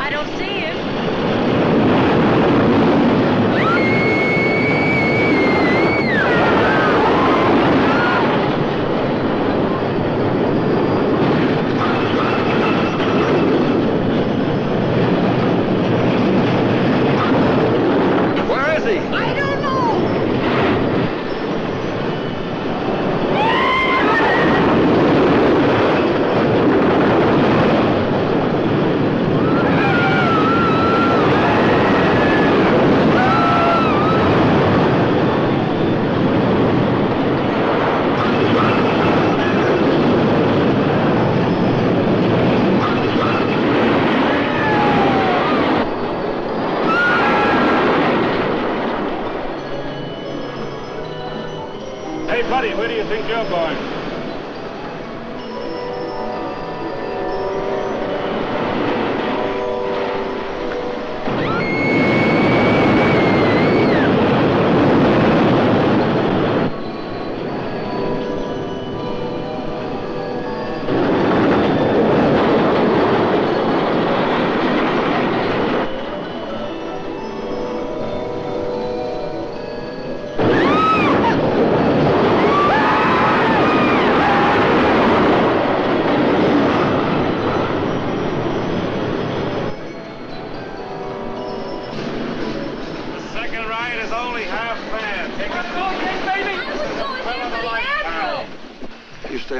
I don't see him. I don't know. Hey, buddy, where do you think you're going?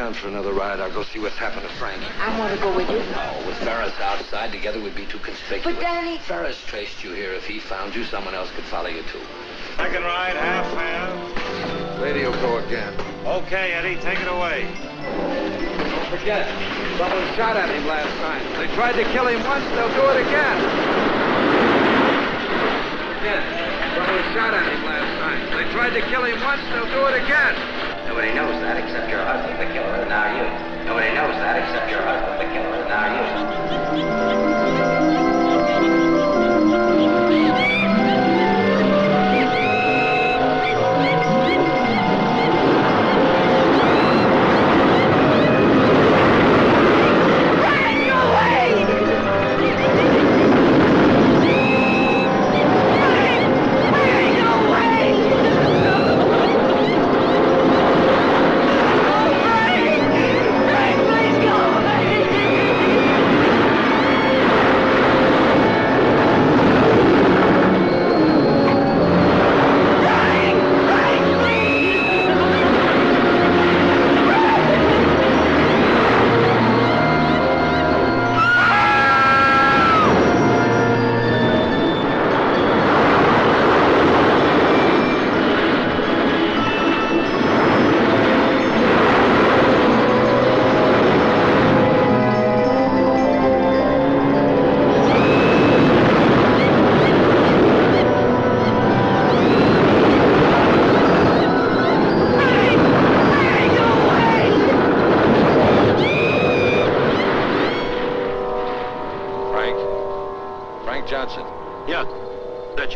For another ride, I'll go see what's happened to Frank. I want to go with you. No, with Ferris outside, together we'd be too conspicuous. But, Danny... Ferris traced you here. If he found you, someone else could follow you, too. Second ride, half fare. Lady will go again. Okay, Eddie, take it away. Don't forget, someone shot at him last night. They tried to kill him once, they'll do it again. Again, someone shot at him last night. They tried to kill him once, they'll do it again. Nobody knows that except your husband, the killer, and now you. Nobody knows that except your husband, the killer, and now you.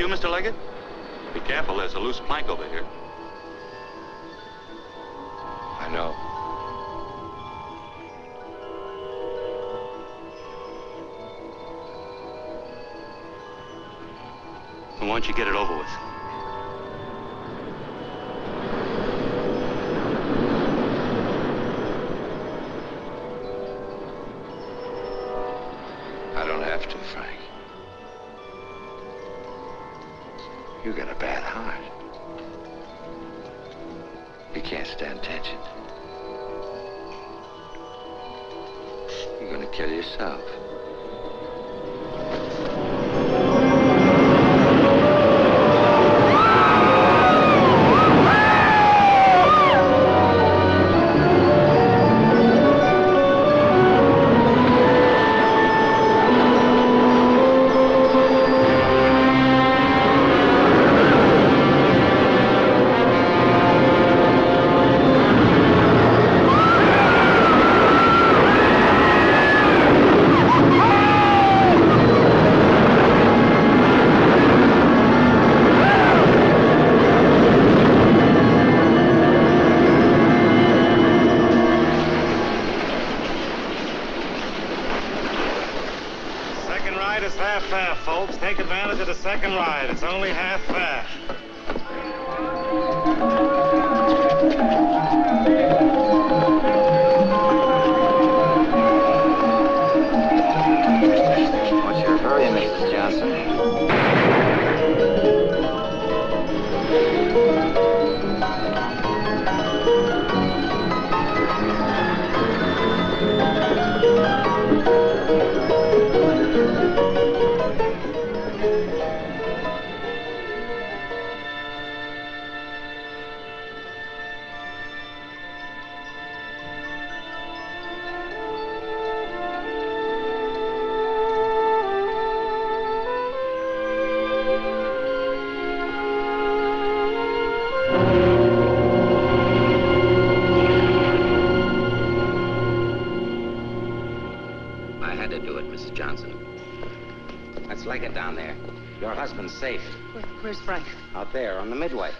you, Mr. Leggett? Be careful, there's a loose plank over here. I know. Why don't you get it over with? I don't have to, Frank. You got a bad heart. You can't stand tension. You're gonna kill yourself. Second ride. It's only half fare. What's your hurry, Mrs. Johnson? Leggett down there. Your husband's safe. Where's Frank? Out there on the midway.